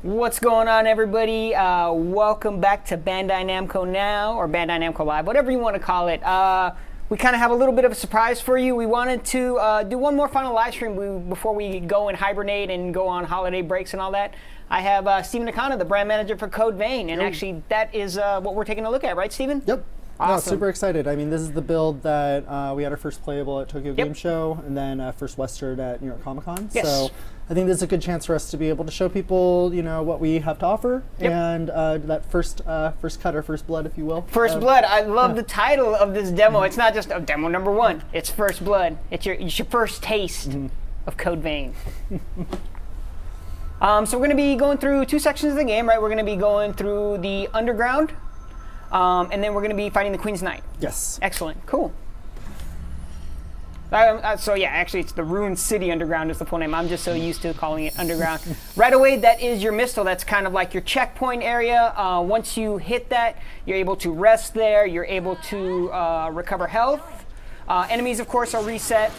What's going on, everybody? Welcome back to Bandai Namco Now, or Bandai Namco Live, whatever you want to call it. We kind of have a little bit of a surprise for you. We wanted to do one more final live stream before we go and hibernate and go on holiday breaks and all that. I have Steven Nakana, the brand manager for Code Vein, and actually that is what we're taking a look at, right, Steven? Yep. Awesome. No, super excited. I mean, this is the build that we had our first playable at Tokyo Game Show, and then first Western at New York Comic Con. Yes. So I think this is a good chance for us to be able to show people, you know, what we have to offer, and that first cut, or first blood, if you will. First Blood. I love the title of this demo. It's not just demo number 1. It's First Blood. It's your first taste of Code Vein. So we're going to be going through 2 sections of the game, right? We're going to be going through the Underground, and then we're going to be fighting the Queen's Knight. Yes. Excellent. Cool. So yeah, actually it's the Ruined City Underground is the full name. I'm just so used to calling it Underground. Right away, that is your Mistle. That's kind of like your checkpoint area. Once you hit that, you're able to rest there. You're able to recover health. Enemies, of course, are reset.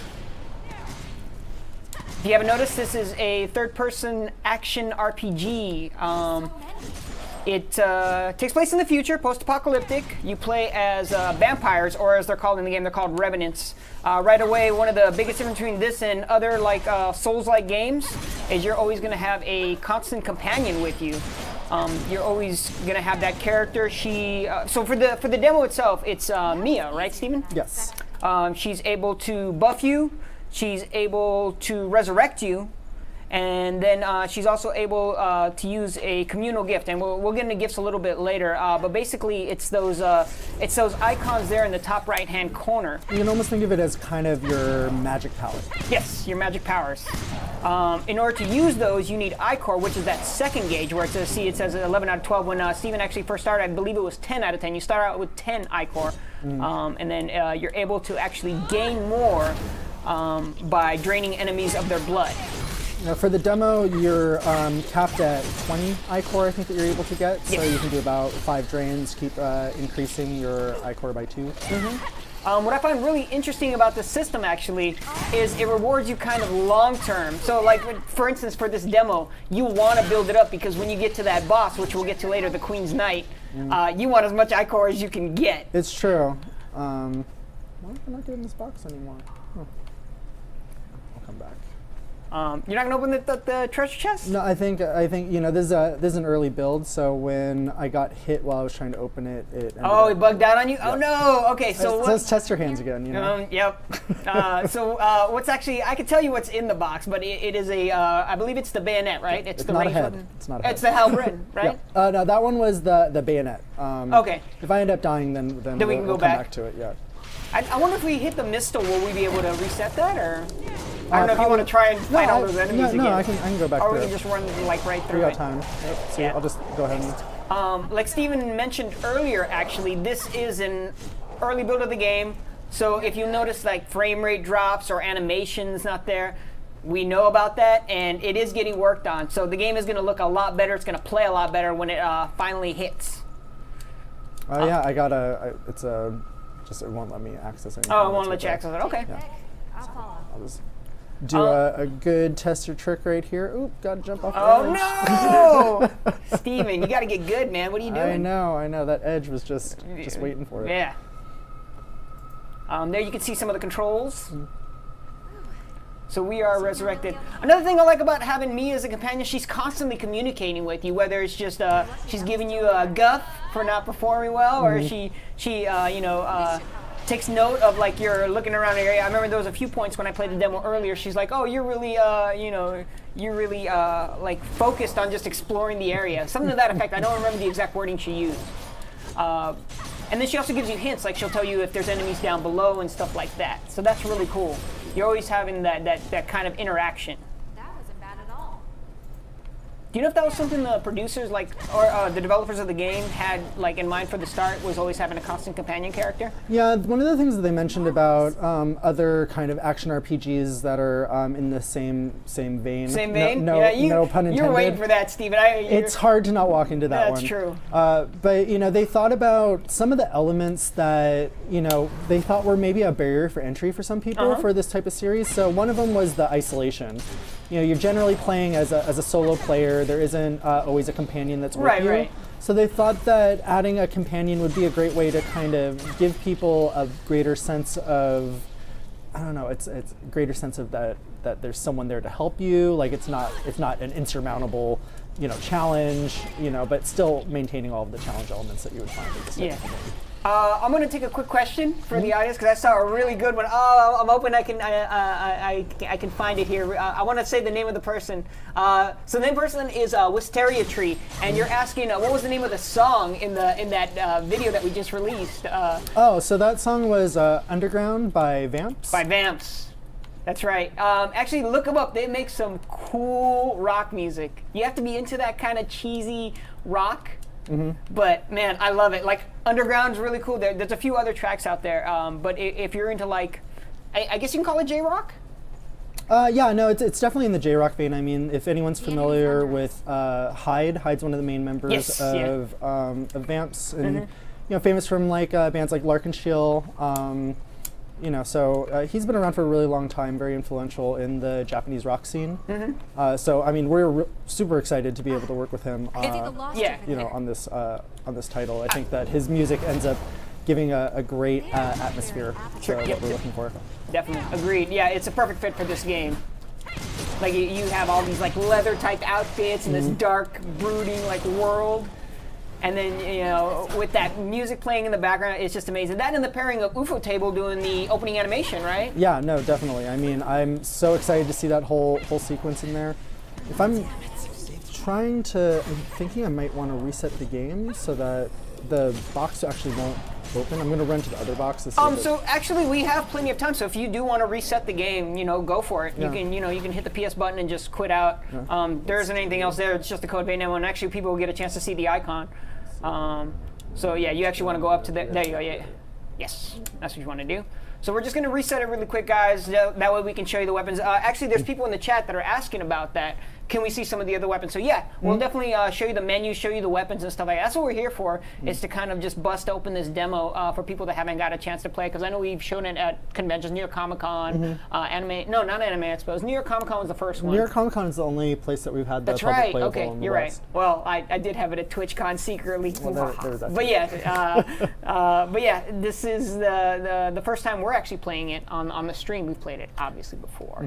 If you haven't noticed, this is a third-person action RPG. It takes place in the future, post-apocalyptic. You play as vampires, or as they're called in the game, they're called revenants. Right away, one of the biggest difference between this and other like Souls-like games is you're always going to have a constant companion with you. You're always going to have that character. So for the demo itself, it's Mia, right, Steven? Yes. She's able to buff you. She's able to resurrect you. And then she's also able to use a communal gift, and we'll get into gifts a little bit later. But basically, it's those icons there in the top right-hand corner. You can almost think of it as kind of your magic palette. Yes, your magic powers. In order to use those, you need Ichor, which is that second gauge, where it says 11 out of 12. When Steven actually first started, I believe it was 10 out of 10. You start out with 10 Ichor, and then you're able to actually gain more by draining enemies of their blood. Now for the demo, you're capped at 20 Ichor, I think, that you're able to get. Yes. So you can do about 5 drains, keep increasing your Ichor by 2. What I find really interesting about this system, actually, is it rewards you kind of long-term. So, like, for instance, for this demo, you want to build it up because when you get to that boss, which we'll get to later, the Queen's Knight, you want as much Ichor as you can get. It's true. Why am I not getting this box anymore? I'll come back. You're not gonna open the treasure chest? No, I think you know, this is an early build, so when I got hit while I was trying to open it, it bugged out on you? Yeah. Oh no! Okay, so let's test your hands again. You know. Yep. What's actually? I can tell you what's in the box, but it is a. I believe it's the bayonet, right? It's the not a head. Weapon. It's not a head. It's the halberd, right? Yeah. No, that one was the bayonet. Okay. If I end up dying, then we can go come back to it. Yeah. I wonder if we hit the Mistle, will we be able to reset that, or? I don't know if you want to try and fight all those enemies again. No, I can go back through it. Or we can just run like right through it. We got time. Yep. So I'll just go ahead and... like Steven mentioned earlier, actually, this is an early build of the game. So if you notice like frame rate drops or animations not there, we know about that, and it is getting worked on. So the game is going to look a lot better. It's going to play a lot better when it finally hits. Yeah, I got it's a... Just it won't let me access anything. Oh, it won't let you access it. Okay. Yeah. I'll just do a good tester trick right here. Oop, gotta jump off the edge. No! Steven, you gotta get good, man. What are you doing? I know. That edge was just waiting for it. Yeah. There you can see some of the controls. So we are resurrected. Another thing I like about having Mia as a companion, she's constantly communicating with you, whether it's just she's giving you a guff for not performing well, or she takes note of like you're looking around the area. I remember there was a few points when I played the demo earlier. She's like, "Oh, you're really like focused on just exploring the area." Something to that effect. I don't remember the exact wording she used. And then she also gives you hints, like she'll tell you if there's enemies down below and stuff like that. So that's really cool. You're always having that kind of interaction. That wasn't bad at all. Do you know if that was something the producers, like, or the developers of the game had, like, in mind for the start, was always having a constant companion character? Yeah, one of the things that they mentioned about other kind of action RPGs that are in the same vein. Same vein? No pun intended. You're waiting for that, Steven. It's hard to not walk into that one. That's true. But, you know, they thought about some of the elements that, you know, they thought were maybe a barrier for entry for some people for this type of series. So one of them was the isolation. you're generally playing as a solo player. There isn't always a companion that's with you. Right. So they thought that adding a companion would be a great way to kind of give people a greater sense of, I don't know, it's a greater sense of that there's someone there to help you. Like it's not an insurmountable, challenge, but still maintaining all of the challenge elements that you would find in this type of game. I'm going to take a quick question for the audience because I saw a really good one. Oh, I'm hoping I can find it here. I want to say the name of the person. So the name of the person is Wisteria Tree, and you're asking what was the name of the song in that video that we just released? So that song was Underground by Vamps. By Vamps. That's right. Actually, look them up. They make some cool rock music. You have to be into that kind of cheesy rock. But man, I love it. Like Underground's really cool. There's a few other tracks out there. But if you're into like, I guess you can call it J-rock. Yeah, no, it's definitely in the J-rock vein. I mean, if anyone's familiar with Hyde's one of the main members of Vamps, and famous from like bands like Lark and Shill. So he's been around for a really long time, very influential in the Japanese rock scene. So I mean, we're super excited to be able to work with him. On this title. I think that his music ends up giving a great atmosphere to what we're looking for. Definitely agreed. Yeah, it's a perfect fit for this game. Like you have all these like leather type outfits and this dark, brooding like world. And then, with that music playing in the background, it's just amazing. That and the pairing of UFO Table doing the opening animation, right? Yeah, no, definitely. I mean, I'm so excited to see that whole sequence in there. If I'm thinking I might want to reset the game so that the box actually won't open. I'm going to run to the other box to see so actually we have plenty of time. So if you do want to reset the game, go for it. Yeah. You can hit the PS button and just quit out. Yeah. There isn't anything else there. It's just the code vein demo, and actually people will get a chance to see the icon. So yeah, you actually want to go up to there you go. Yeah. Yes, that's what you want to do. So we're just going to reset it really quick, guys. That way we can show you the weapons. Actually, there's people in the chat that are asking about that. Can we see some of the other weapons? So yeah, we'll definitely show you the menu, show you the weapons and stuff like that. That's what we're here for, is to kind of just bust open this demo for people that haven't got a chance to play. Because I know we've shown it at conventions, New York Comic Con, Anime. No, not Anime Expos. New York Comic Con was the first one. New York Comic Con is the only place that we've had the That's public right. playable Okay, on the you're West. right. Well, I did have it at TwitchCon secretly. Well, there's that but yeah, this is the first time we're actually playing it on the stream. We've played it obviously before,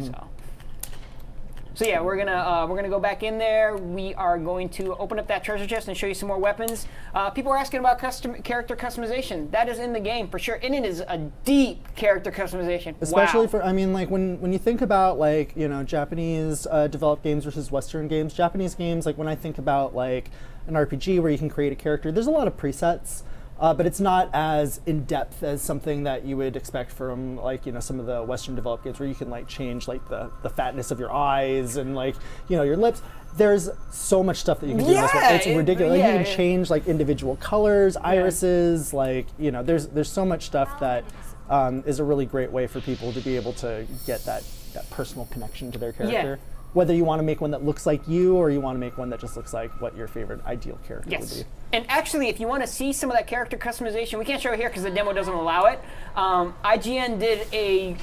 So yeah, we're gonna go back in there. We are going to open up that treasure chest and show you some more weapons. People are asking about character customization. That is in the game for sure, and it is a deep character customization. Especially for, I mean, like when you think about like Japanese developed games versus Western games. Japanese games, like when I think about like an RPG where you can create a character, there's a lot of presets. But it's not as in-depth as something that you would expect from like some of the Western developed games where you can like change like the fatness of your eyes and like your lips. There's so much stuff that you can do in this one. It's ridiculous. Like, you can change like individual colors, irises, like there's so much stuff that is a really great way for people to be able to get that personal connection to their character. Whether you want to make one that looks like you or you want to make one that just looks like what your favorite ideal character would be. And actually, if you want to see some of that character customization, we can't show it here because the demo doesn't allow it. IGN did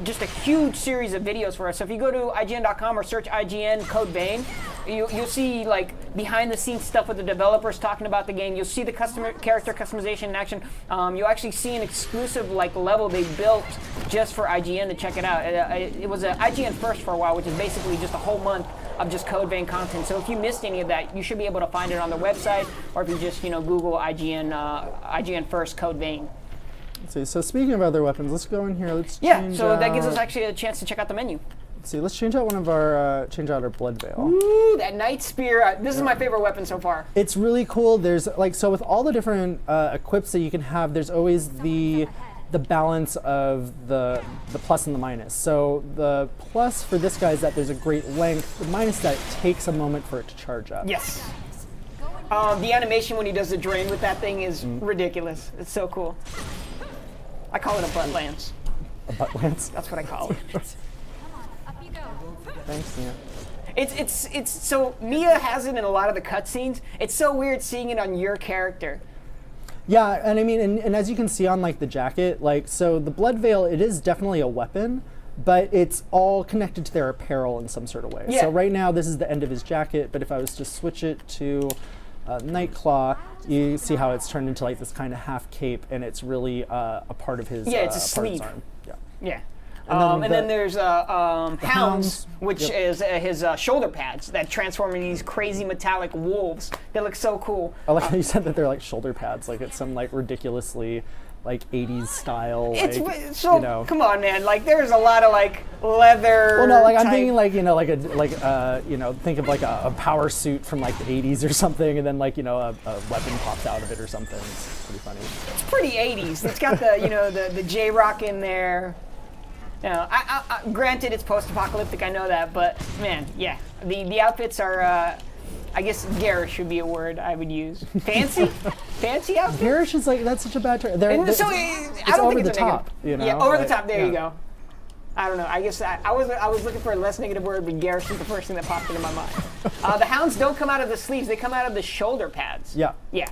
just a huge series of videos for us. So if you go to IGN.com or search IGN Code Vein, you'll see like behind the scenes stuff with the developers talking about the game. You'll see the character customization in action. You'll actually see an exclusive like level they built just for IGN to check it out. It was an IGN first for a while, which is basically just a whole month of just Code Vein content. So if you missed any of that, you should be able to find it on their website, or if you just Google IGN first Code Vein. Let's see. So speaking of other weapons, let's go in here. Let's change so that gives us actually a chance to check out the menu. Let's see. Let's change out one of our our Blood Veil. Ooh, that Night Spear. This is my favorite weapon so far. It's really cool. There's like with all the different equips that you can have, there's always the balance of the plus and the minus. So the plus for this guy is that there's a great length. The minus is that it takes a moment for it to charge up. Yes. The animation when he does the drain with that thing is ridiculous. It's so cool. I call it a butt lance. A butt lance? That's what I call it. Thanks, Mia. It's so Mia has it in a lot of the cutscenes. It's so weird seeing it on your character. Yeah, and I mean, and as you can see on like the jacket, like so the Blood Veil, it is definitely a weapon, but it's all connected to their apparel in some sort of way. Yeah. So right now, this is the end of his jacket, but if I was to switch it to Nightclaw, you see how it's turned into like this kind of half cape, and it's really a part of his, it's a part of sleeve. his arm. Yeah. Yeah. And then There's Hounds, Hounds, which is his shoulder pads that transform into these crazy metallic wolves. They look so cool. I like how you said that they're like shoulder pads, like it's some like ridiculously like 80s style. It's like, so, you know. come on, man. Like, there's a lot of like leather. Well, no, like I'm type- thinking like, you know, think of like a power suit from like the 80s or something, and then like, you know, a weapon pops out of it or something. It's pretty funny. It's pretty 80s. It's got the, you know, the J-Rock in there. You know, I granted it's post-apocalyptic, I know that, but man, yeah, the outfits are, I guess garish would be a word I would use. Fancy? Fancy outfit? Garish is like, that's such a bad term. And so, It's I don't over think the it's a top, negative. you know? Yeah, over like, the top, there yeah. you go. I don't know, I guess I was looking for a less negative word, but garish is the first thing that popped into my mind. The Hounds don't come out of the sleeves, they come out of the shoulder pads. Yeah. Yeah.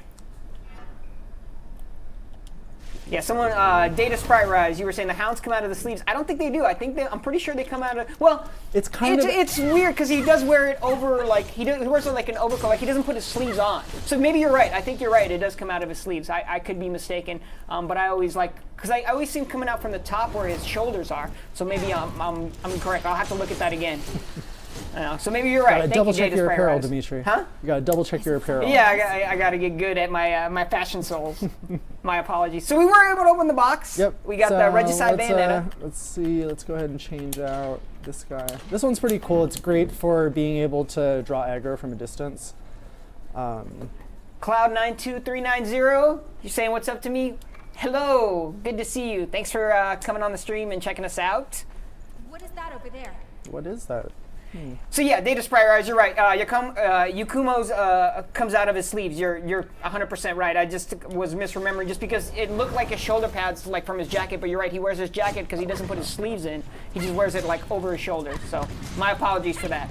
Yeah, someone, Data Sprite Rise, you were saying the Hounds come out of the sleeves. I don't think they do. I'm pretty sure they come out of, well, It's kind of... it's weird because he does wear it over, like, he wears it like an overcoat, like he doesn't put his sleeves on. So maybe you're right. I think you're right. It does come out of his sleeves. I could be mistaken, but I always like, because I always see him coming out from the top where his shoulders are. So maybe I'm correct. I'll have to look at that again. So maybe you're right. Thank double you, check Data your Sprite apparel, Rise. Dimitri. Huh? You gotta double check your apparel. Yeah, I got to get good at my fashion souls. My apologies. So we were able to open the box. Yep. We got so the Regicide let's, bandana. Let's see. Let's go ahead and change out this guy. This one's pretty cool. It's great for being able to draw aggro from a distance. Cloud92390, you're saying what's up to me? Hello, good to see you. Thanks for coming on the stream and checking us out. What is that over there? What is that? So yeah, Data Sprite Rise, you're right. Yakumo's comes out of his sleeves. You're 100% right. I just was misremembering just because it looked like his shoulder pads like from his jacket, but you're right. He wears his jacket because he doesn't put his sleeves in. He just wears it like over his shoulders. So my apologies for that.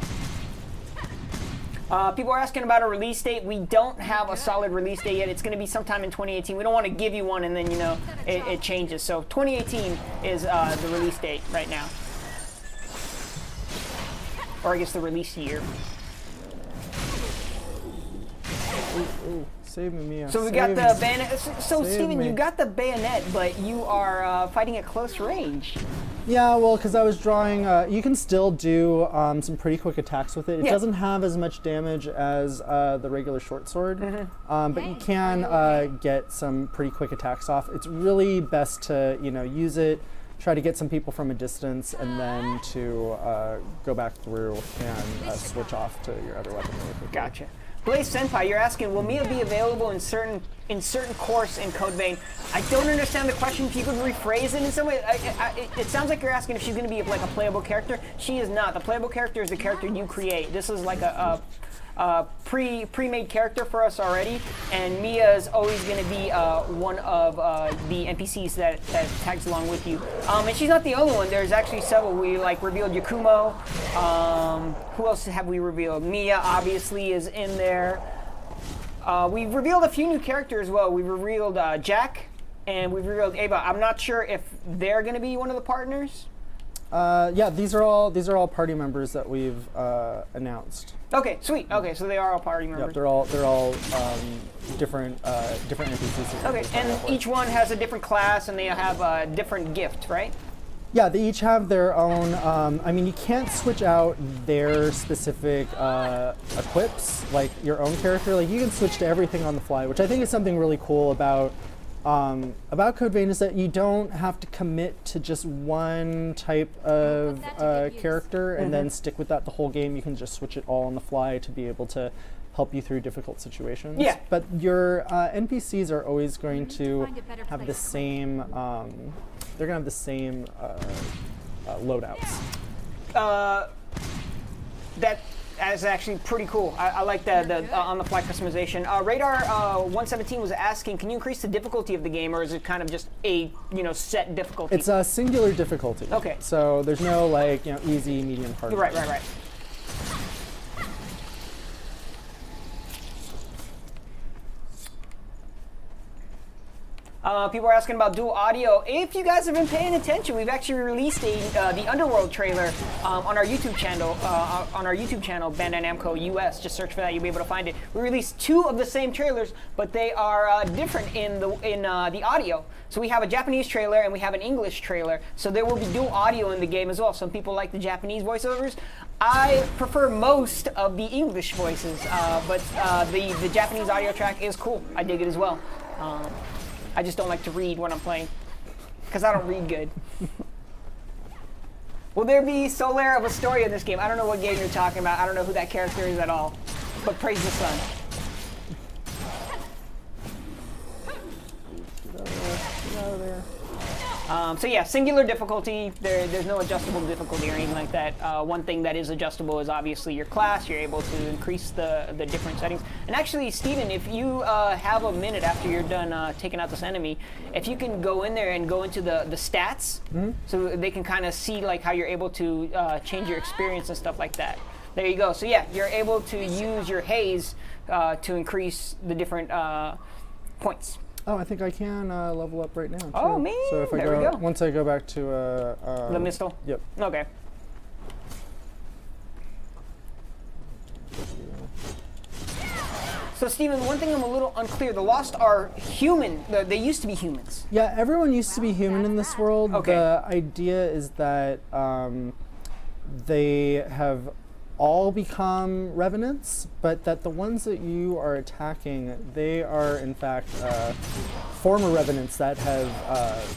People are asking about a release date. We don't have a solid release date yet. It's going to be sometime in 2018. We don't want to give you one and then, you know, it changes. So 2018 is the release date right now. Or I guess the release year. Ooh, save me, Mia. So we got the bayonet. So Steven, you got the bayonet, but you are fighting at close range. Yeah, well, because I was drawing, you can still do some pretty quick attacks with it. It doesn't have as much damage as the regular short sword, but you can get some pretty quick attacks off. It's really best to, you know, use it, try to get some people from a distance, and then to go back through and switch off to your other weapon really quickly. Gotcha. Blaze Senpai, you're asking, will Mia be available in certain course in Code Vein? I don't understand the question. If you could rephrase it in some way, it sounds like you're asking if she's going to be like a playable character. She is not. The playable character is the character you create. This is like a pre-made character for us already, and Mia is always going to be one of the NPCs that tags along with you. And she's not the only one. There's actually several. We like revealed Yakumo. Who else have we revealed? Mia obviously is in there. We've revealed a few new characters as well. We've revealed Jack, and we've revealed Ava. I'm not sure if they're going to be one of the partners. Yeah, these are all party members that we've announced. Okay, sweet. Okay, so they are all party members. Yep, they're all different NPCs. Okay, and each one has a different class, and they have a different gift, right? Yeah, they each have their own. I mean, you can't switch out their specific equips, like your own character. Like you can switch to everything on the fly, which I think is something really cool about Code Vein, is that you don't have to commit to just one type of character and then stick with that the whole game. You can just switch it all on the fly to be able to help you through difficult situations. Yeah. But your NPCs are always going to have the same. They're gonna have the same loadouts. That is actually pretty cool. I like the on-the-fly customization. Radar 117 was asking, can you increase the difficulty of the game, or is it kind of just a set difficulty? It's a singular difficulty. Okay. So there's no like easy, medium, hard. Right. People are asking about dual audio. If you guys have been paying attention, we've actually released the Underworld trailer on our YouTube channel. Bandai Namco US. Just search for that; you'll be able to find it. We released 2 of the same trailers, but they are different in the audio. So we have a Japanese trailer and we have an English trailer. So there will be dual audio in the game as well. Some people like the Japanese voiceovers. I prefer most of the English voices, but the Japanese audio track is cool. I dig it as well. I just don't like to read when I'm playing, because I don't read good. Will there be Solaire of a story in this game? I don't know what game you're talking about. I don't know who that character is at all. But praise the sun. Get out of there. So yeah, singular difficulty. There's no adjustable difficulty or anything like that. One thing that is adjustable is obviously your class. You're able to increase the different settings. And actually, Steven, if you have a minute after you're done taking out this enemy, if you can go in there and go into the stats, so they can kind of see like how you're able to change your experience and stuff like that. There you go. So yeah, you're able to use your haze to increase the different points. Oh, I think I can level up right now. Oh, too. man. So if I There we go. once I go back to The Mistle? Yep. Okay. So, Steven, one thing I'm a little unclear. The Lost are human. They used to be humans. Yeah, everyone used to be human in this world. Okay. The idea is that they have all become revenants, but that the ones that you are attacking, they are in fact former revenants that have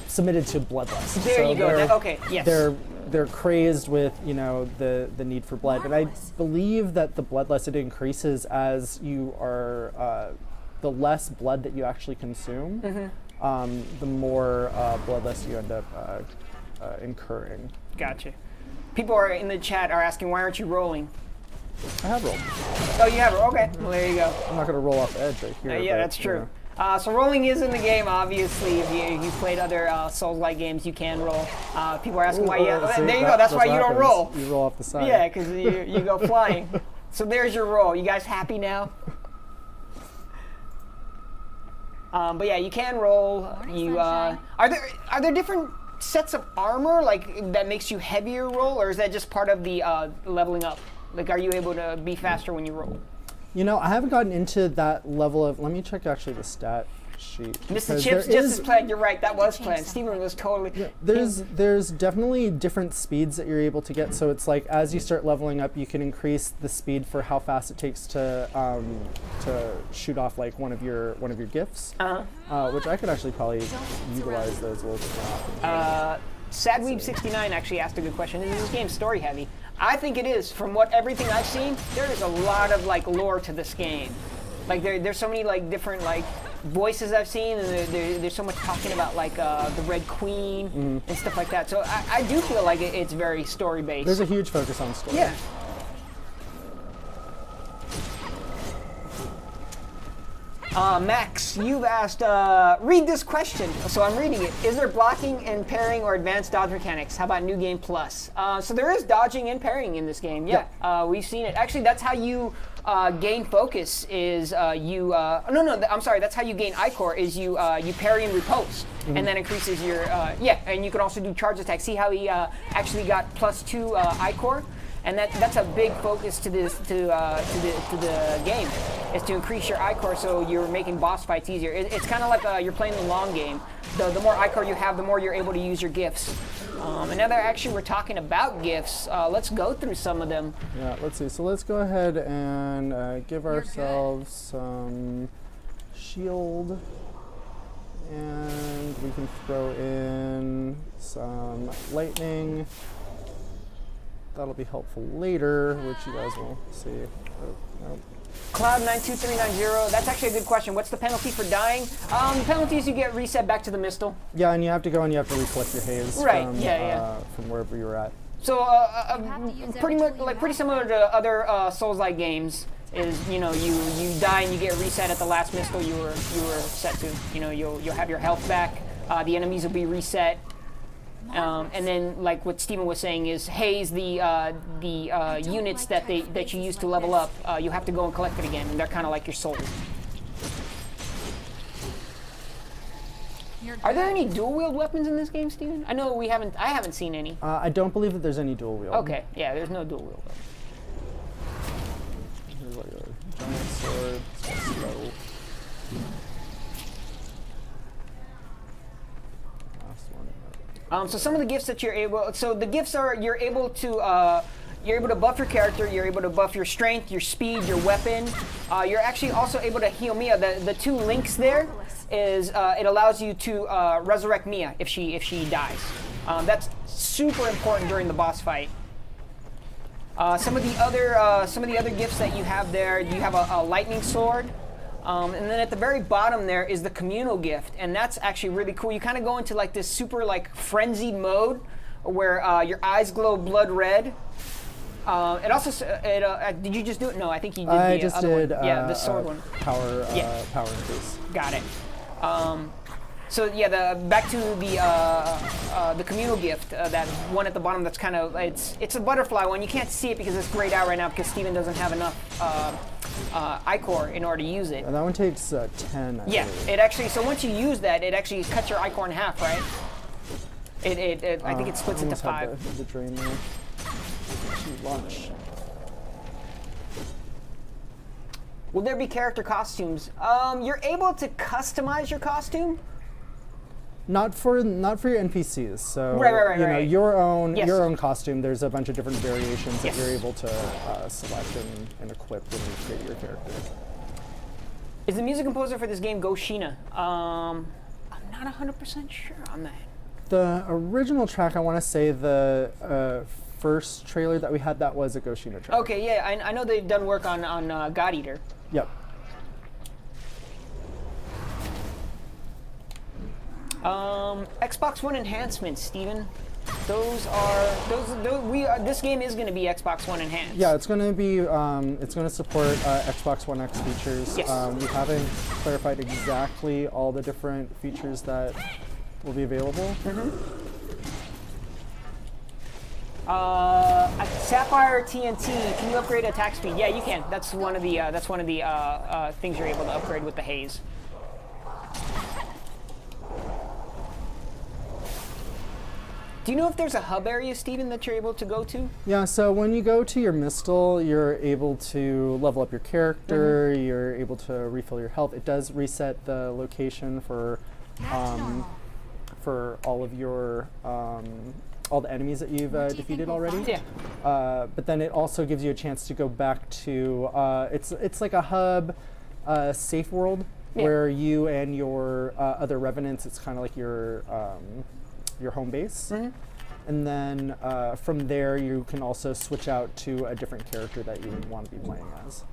submitted to bloodlust. There So you go. they're- Okay, yes. They're crazed with, you know, the need for blood, and I believe that the bloodlust, it increases as you are the less blood that you actually consume, the more bloodlust you end up incurring. Gotcha. People are in the chat are asking, why aren't you rolling? I have rolled. Oh, you have it. Okay. Well, there you go. I'm not going to roll off the edge right here. Yeah, but, that's you true. know. So rolling is in the game, obviously. If you've played other Souls-like games, you can roll. People are asking why you... See, there you go. That's why what you don't happens. roll. You roll off the side. Yeah, because you go flying. So there's your roll. You guys happy now? But yeah, you can roll. You are there different sets of armor like that makes you heavier roll, or is that just part of the leveling up? Like, are you able to be faster when you roll? You know, I haven't gotten into that level of. Let me check actually the stat sheet. Mr. because Chips there just is- as planned. You're right. That was planned. Steven was totally. There's definitely different speeds that you're able to get. So it's like as you start leveling up, you can increase the speed for how fast it takes to shoot off like one of your gifts. Which I could actually probably utilize those a little bit more often. Sadweeb69 actually asked a good question. Is this game story heavy? I think it is. From everything I've seen, there is a lot of like lore to this game. Like there's so many like different like voices I've seen, and there's so much talking about like the Red Queen and stuff like that. So I do feel like it's very story based. There's a huge focus on story. Yeah. Max, you've asked, read this question. So I'm reading it. Is there blocking and parrying or advanced dodge mechanics? How about New Game Plus? So there is dodging and parrying in this game. Yeah, we've seen it. Actually, that's how you gain focus. Is I'm sorry. That's how you gain Ichor. Is you parry and riposte, and that increases your And you can also do charge attack. See how he actually got +2 Ichor. And that's a big focus to the game, is to increase your Ichor so you're making boss fights easier. It's kind of like you're playing the long game. The more Ichor you have, the more you're able to use your gifts. And now that actually we're talking about gifts, let's go through some of them. Yeah, let's see. So let's go ahead and give ourselves some shield. And we can throw in some lightning. That'll be helpful later, which you guys will see. Oh, nope. Cloud92390, that's actually a good question. What's the penalty for dying? The penalty is you get reset back to the Mistle. Yeah, and you have to go and you have to recollect your haze from wherever you were at. So pretty similar to other Souls-like games. Is you die and you get reset at the last Mistle you were set to. You'll have your health back. The enemies will be reset. And then, like what Steven was saying, is haze the units that you use to level up. You have to go and collect it again, and they're kind of like your soul. You're Are there good. any dual wield weapons in this game, Steven? I know I haven't seen any. I don't believe that there's any dual wield. Okay, yeah, there's no dual wield weapons. There's like a giant sword. It's slow. Last one. So some of the gifts that you're able, so the gifts are you're able to buff your character, you're able to buff your strength, your speed, your weapon. You're actually also able to heal Mia. The two links there is it allows you to resurrect Mia if she dies. That's super important during the boss fight. Some of the other gifts that you have there, you have a lightning sword. And then at the very bottom there is the communal gift, and that's actually really cool. You kind of go into like this super like frenzied mode where your eyes glow blood red. It also did you just do it? No, I think you did I the just other did. one. Yeah, the sword one. Power. Yeah. Power increase. Got it. So yeah, back to the communal gift, that one at the bottom. That's kind of it's a butterfly one. You can't see it because it's grayed out right now because Steven doesn't have enough iCore in order to use it. And that one takes 10. I Yeah, believe. it actually. So once you use that, it actually cuts your iCore in half, right? I think it splits into almost had 5. The drain there. Launch. Will there be character costumes? You're able to customize your costume. Not for your NPCs. So Right, you know, right. your own Yes. your own costume. There's a bunch of different variations Yes. that you're able to select and equip when you create your character. Is the music composer for this game Goshina? I'm not 100% sure on that. The original track, I want to say the first trailer that we had, that was a Goshina track. Okay, yeah, I know they've done work on God Eater. Yep. Xbox One enhancements, Steven. This game is going to be Xbox One enhanced. Yeah, it's going to be. It's going to support Xbox One X features. Yes. We haven't clarified exactly all the different features that will be available. Sapphire TNT. Can you upgrade attack speed? Yeah, you can. That's one of the things you're able to upgrade with the haze. Do you know if there's a hub area, Steven, that you're able to go to? Yeah, so when you go to your Mistle, you're able to level up your character, you're able to refill your health. It does reset the location for all of your all the enemies that you've defeated already. Yeah. But then it also gives you a chance to go back to it's like a hub safe world where you and your other revenants, it's kind of like your home base. And then from there you can also switch out to a different character that you would want to be playing as.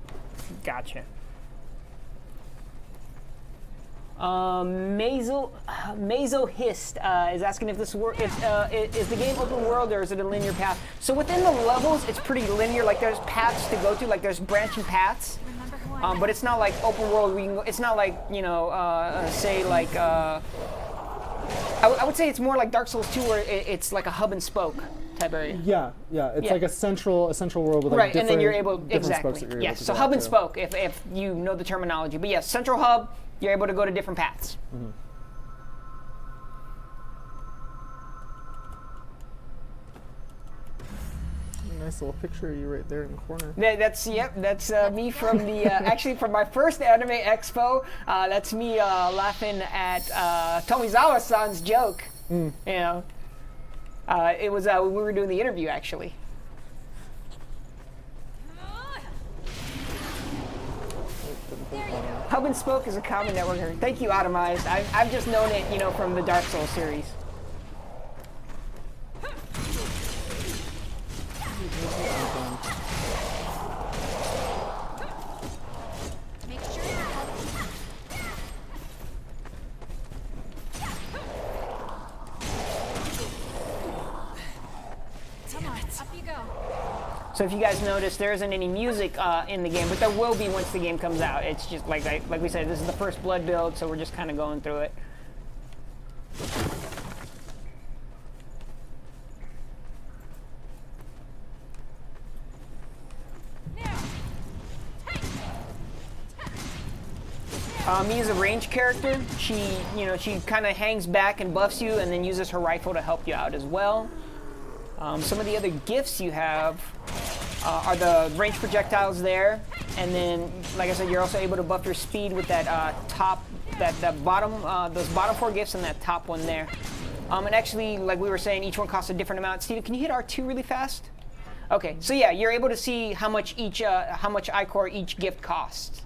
Gotcha. Mazohist is asking if this is the game open world or is it a linear path? So within the levels, it's pretty linear. Like there's paths to go to, like there's branching paths. Remember who I am? But it's not like open world. It's not like say like. I would say it's more like Dark Souls 2, where it's like a hub and spoke type area. Yeah, it's Yeah. like a central world with like Right, different, and then you're able different spokes exactly. that you're Yes, able to so go hub out and to. spoke if you know the terminology. But yes, central hub, you're able to go to different paths. Nice little picture of you right there in the corner. That's me from the actually from my first anime expo. That's me laughing at Tomizawa-san's joke. You know, it was when we were doing the interview actually. Hub and Spoke is a common networker. Thank you, Atomized. I've just known it, from the Dark Souls series. Make sure you're healthy. Come on, up you go. So if you guys notice, there isn't any music in the game, but there will be once the game comes out. It's just like we said, this is the first Blood build, so we're just kind of going through it. Mia's a range character. She, she kind of hangs back and buffs you, and then uses her rifle to help you out as well. Some of the other gifts you have are the range projectiles there, and then, like I said, you're also able to buff your speed with that that bottom, those bottom 4 gifts and that top one there. And actually, like we were saying, each one costs a different amount. Steven, can you hit R2 really fast? Okay, so yeah, you're able to see how much iCore each gift costs.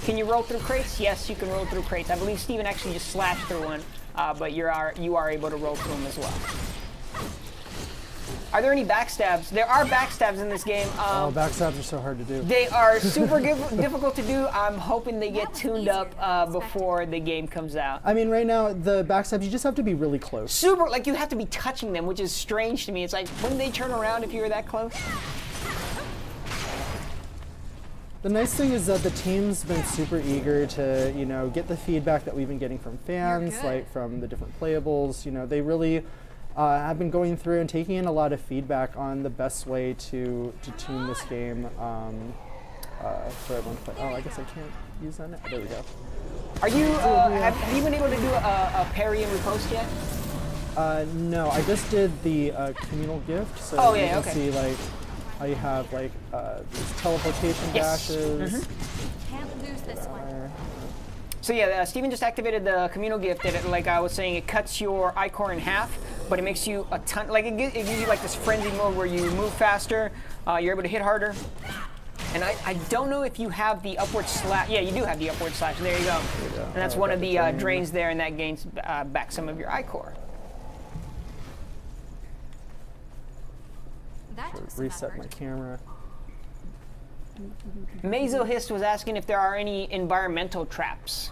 Can you roll through crates? Yes, you can roll through crates. I believe Steven actually just slashed through one, but you are able to roll through them as well. Are there any backstabs? There are backstabs in this game. Backstabs are so hard to do. They are super difficult to do. I'm hoping they get tuned up before the game comes out. I mean, right now, the backstabs, you just have to be really close. Super, like you have to be touching them, which is strange to me. It's like, wouldn't they turn around if you were that close? The nice thing is that the team's been super eager to, get the feedback that we've been getting from fans, like from the different playables. They really have been going through and taking in a lot of feedback on the best way to tune this game for everyone to play. Oh, I guess I can't use that now. There we go. Are you, have you been able to do a parry and riposte yet? No, I just did the communal gift, so you can see how you have these teleportation dashes. Can't lose this one. So yeah, Steven just activated the communal gift that, like I was saying, it cuts your iCore in half, but it makes you a ton, it gives you like this frenzy mode where you move faster, you're able to hit harder. And I don't know if you have the upward slash. Yeah, you do have the upward slash. There you go. And that's one of the drains there, and that gains back some of your iCore. Reset my camera. Mazohist was asking if there are any environmental traps.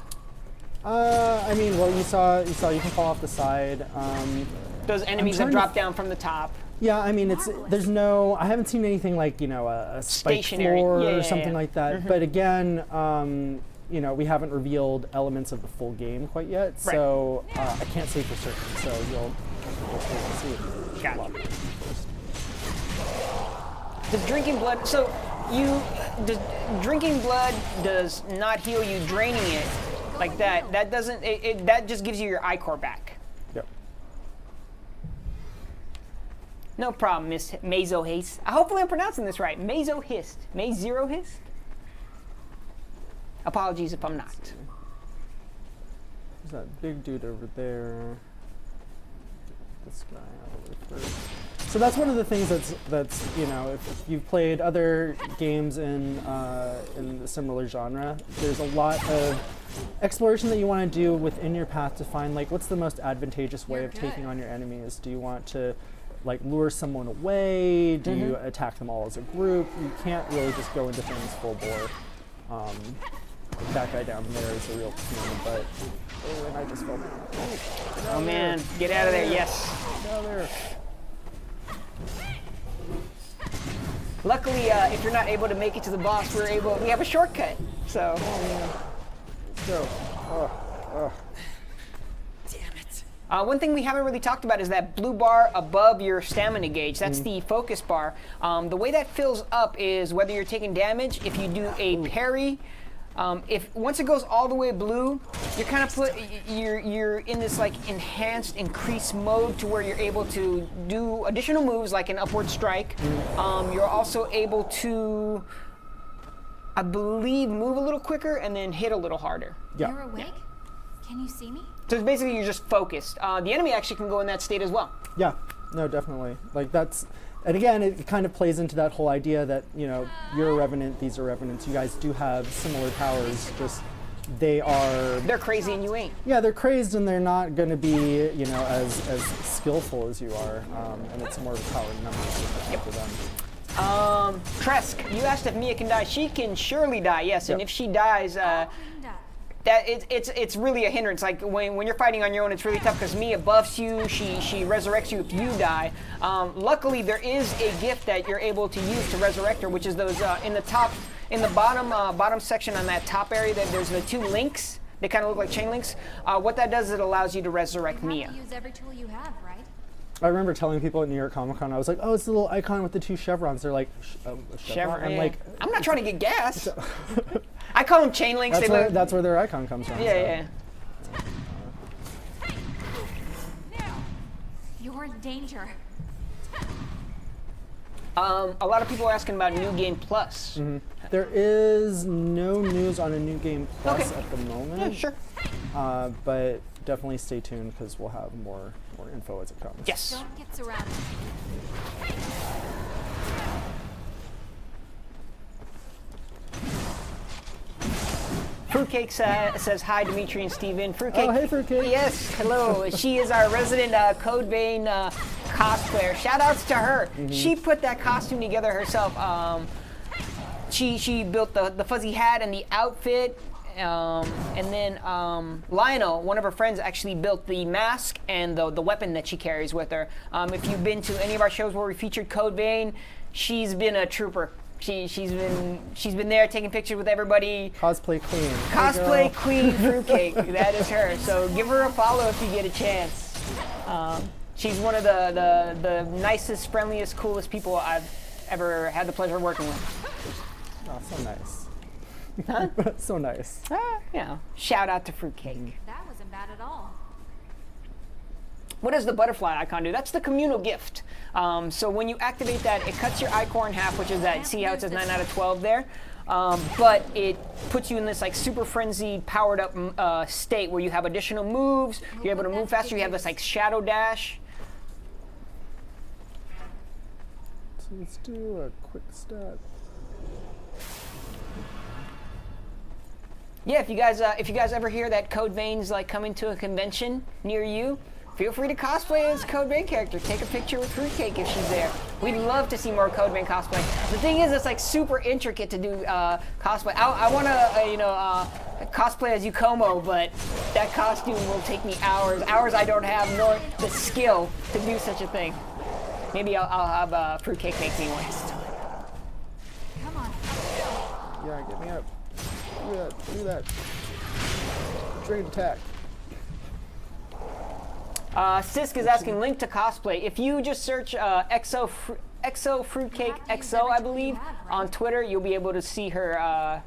I mean, well, you saw you can fall off the side. Those enemies that drop down from the top. Yeah, I mean, there's no, I haven't seen anything like, a spike floor or something like that. But again, we haven't revealed elements of the full game quite yet, so I can't say for certain. So you'll see. Gotcha. Does drinking blood? Drinking blood does not heal you. Draining it like that. That doesn't. That just gives you your iCore back. Yep. No problem, Miss Mazohist. Hopefully, I'm pronouncing this right. Mazohist. Mazohist. Apologies if I'm not. There's that big dude over there. This guy over there. So that's one of the things that's if you've played other games in the similar genre, there's a lot of exploration that you want to do within your path to find what's the most advantageous way of taking on your enemies. Do you want to lure someone away? Do you attack them all as a group? You can't really just go into things full bore. That guy down there is a real pain, but and I just fell down. Oh man, get out of there! Yes. Get out of there. Luckily, if you're not able to make it to the boss, we have a shortcut. So. Let's go. Damn it. One thing we haven't really talked about is that blue bar above your stamina gauge. That's the focus bar. The way that fills up is whether you're taking damage, if you do a parry. If once it goes all the way blue, you're kind of you're in this enhanced, increased mode to where you're able to do additional moves like an upward strike. You're also able to, I believe, move a little quicker and then hit a little harder. Yeah. You're awake? Can you see me? So basically, you're just focused. The enemy actually can go in that state as well. Yeah. No, definitely. And again, it kind of plays into that whole idea that, you're a Revenant, these are Revenants. You guys do have similar powers, just they're crazy and you ain't. Yeah, they're crazed and they're not going to be, as skillful as you are. And it's more of a power in numbers for them. Tresk, you asked if Mia can die. She can surely die, yes. And if she dies, it's really a hindrance. Like when you're fighting on your own, it's really tough because Mia buffs you. She resurrects you if you die. Luckily, there is a gift that you're able to use to resurrect her, which is those in the bottom section on that top area. There's the 2 links. They kind of look like chain links. What that does is it allows you to resurrect Mia. You use every tool you have, right? I remember telling people at New York Comic Con, I was like, "Oh, it's the little icon with the 2 chevrons." They're like, a chevron? I'm yeah. like, I'm not trying to get gas. I call them chain links. that's where their icon comes from. Yeah, so. Yeah. You're in danger. Mm-hmm. A lot of people are asking about New Game Plus. There is no news on a New Game Plus at the moment. Yeah, sure. But definitely stay tuned because we'll have more info as it comes. Yes. Don't get surrounded. Fruitcake says hi, Dimitri and Steven. Fruitcake. Oh, hey, Fruitcake. Yes, hello. She is our resident Code Vein cosplayer. Shout outs to her. She put that costume together herself. She built the fuzzy hat and the outfit. And then Lionel, one of her friends, actually built the mask and the weapon that she carries with her. If you've been to any of our shows where we featured Code Vein, she's been a trooper. She's been there taking pictures with everybody. Cosplay queen. Cosplay queen Fruitcake. That is her. So give her a follow if you get a chance. She's one of the nicest, friendliest, coolest people I've ever had the pleasure of working with. Oh, so nice. Huh? So nice. Shout out to Fruitcake. That wasn't bad at all. What does the butterfly icon do? That's the communal gift. So when you activate that, it cuts your iCore in half, which is that, see how it says 9 out of 12 there? But it puts you in this like super frenzied, powered up state where you have additional moves, you're able to move faster, you have this like shadow dash. So let's do a quick step. Yeah, if you guys ever hear that Code Vein's like coming to a convention near you, feel free to cosplay as a Code Vein character. Take a picture with Fruitcake if she's there. We'd love to see more Code Vein cosplay. The thing is, it's like super intricate to do cosplay. I want to, cosplay as Yukomo, but that costume will take me hours I don't have, nor the skill to do such a thing. Maybe I'll have Fruitcake make me one. Come on. Yeah, get me up. Do that. Drain attack. Sisk is asking link to cosplay. If you just search Exo Fruitcake XO, I believe, on Twitter, you'll be able to see her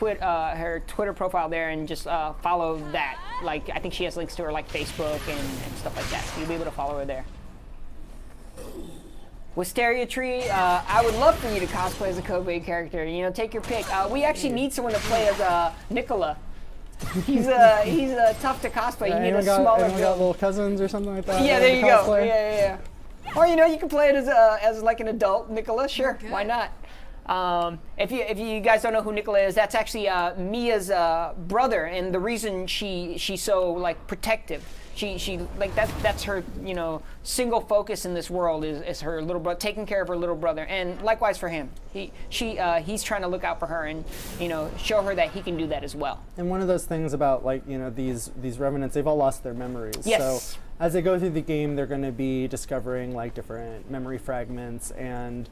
her Twitter profile there and just follow that. Like, I think she has links to her like Facebook and stuff like that. So you'll be able to follow her there. Wisteria Tree, I would love for you to cosplay as a Code Vein character. You know, take your pick. We actually need someone to play as Nicola. He's tough to cosplay. You need a smaller build. Got little cousins or something like that. Yeah, there you go. Yeah. Or you can play it as like an adult Nicola. Sure, why not? If you guys don't know who Nicola is, that's actually Mia's brother, and the reason she's so like protective. She like that's her single focus in this world is her little brother, taking care of her little brother, and likewise for him. He's trying to look out for her and show her that he can do that as well. And one of those things about these revenants, they've all lost their memories. Yes. So as they go through the game, they're going to be discovering like different memory fragments, and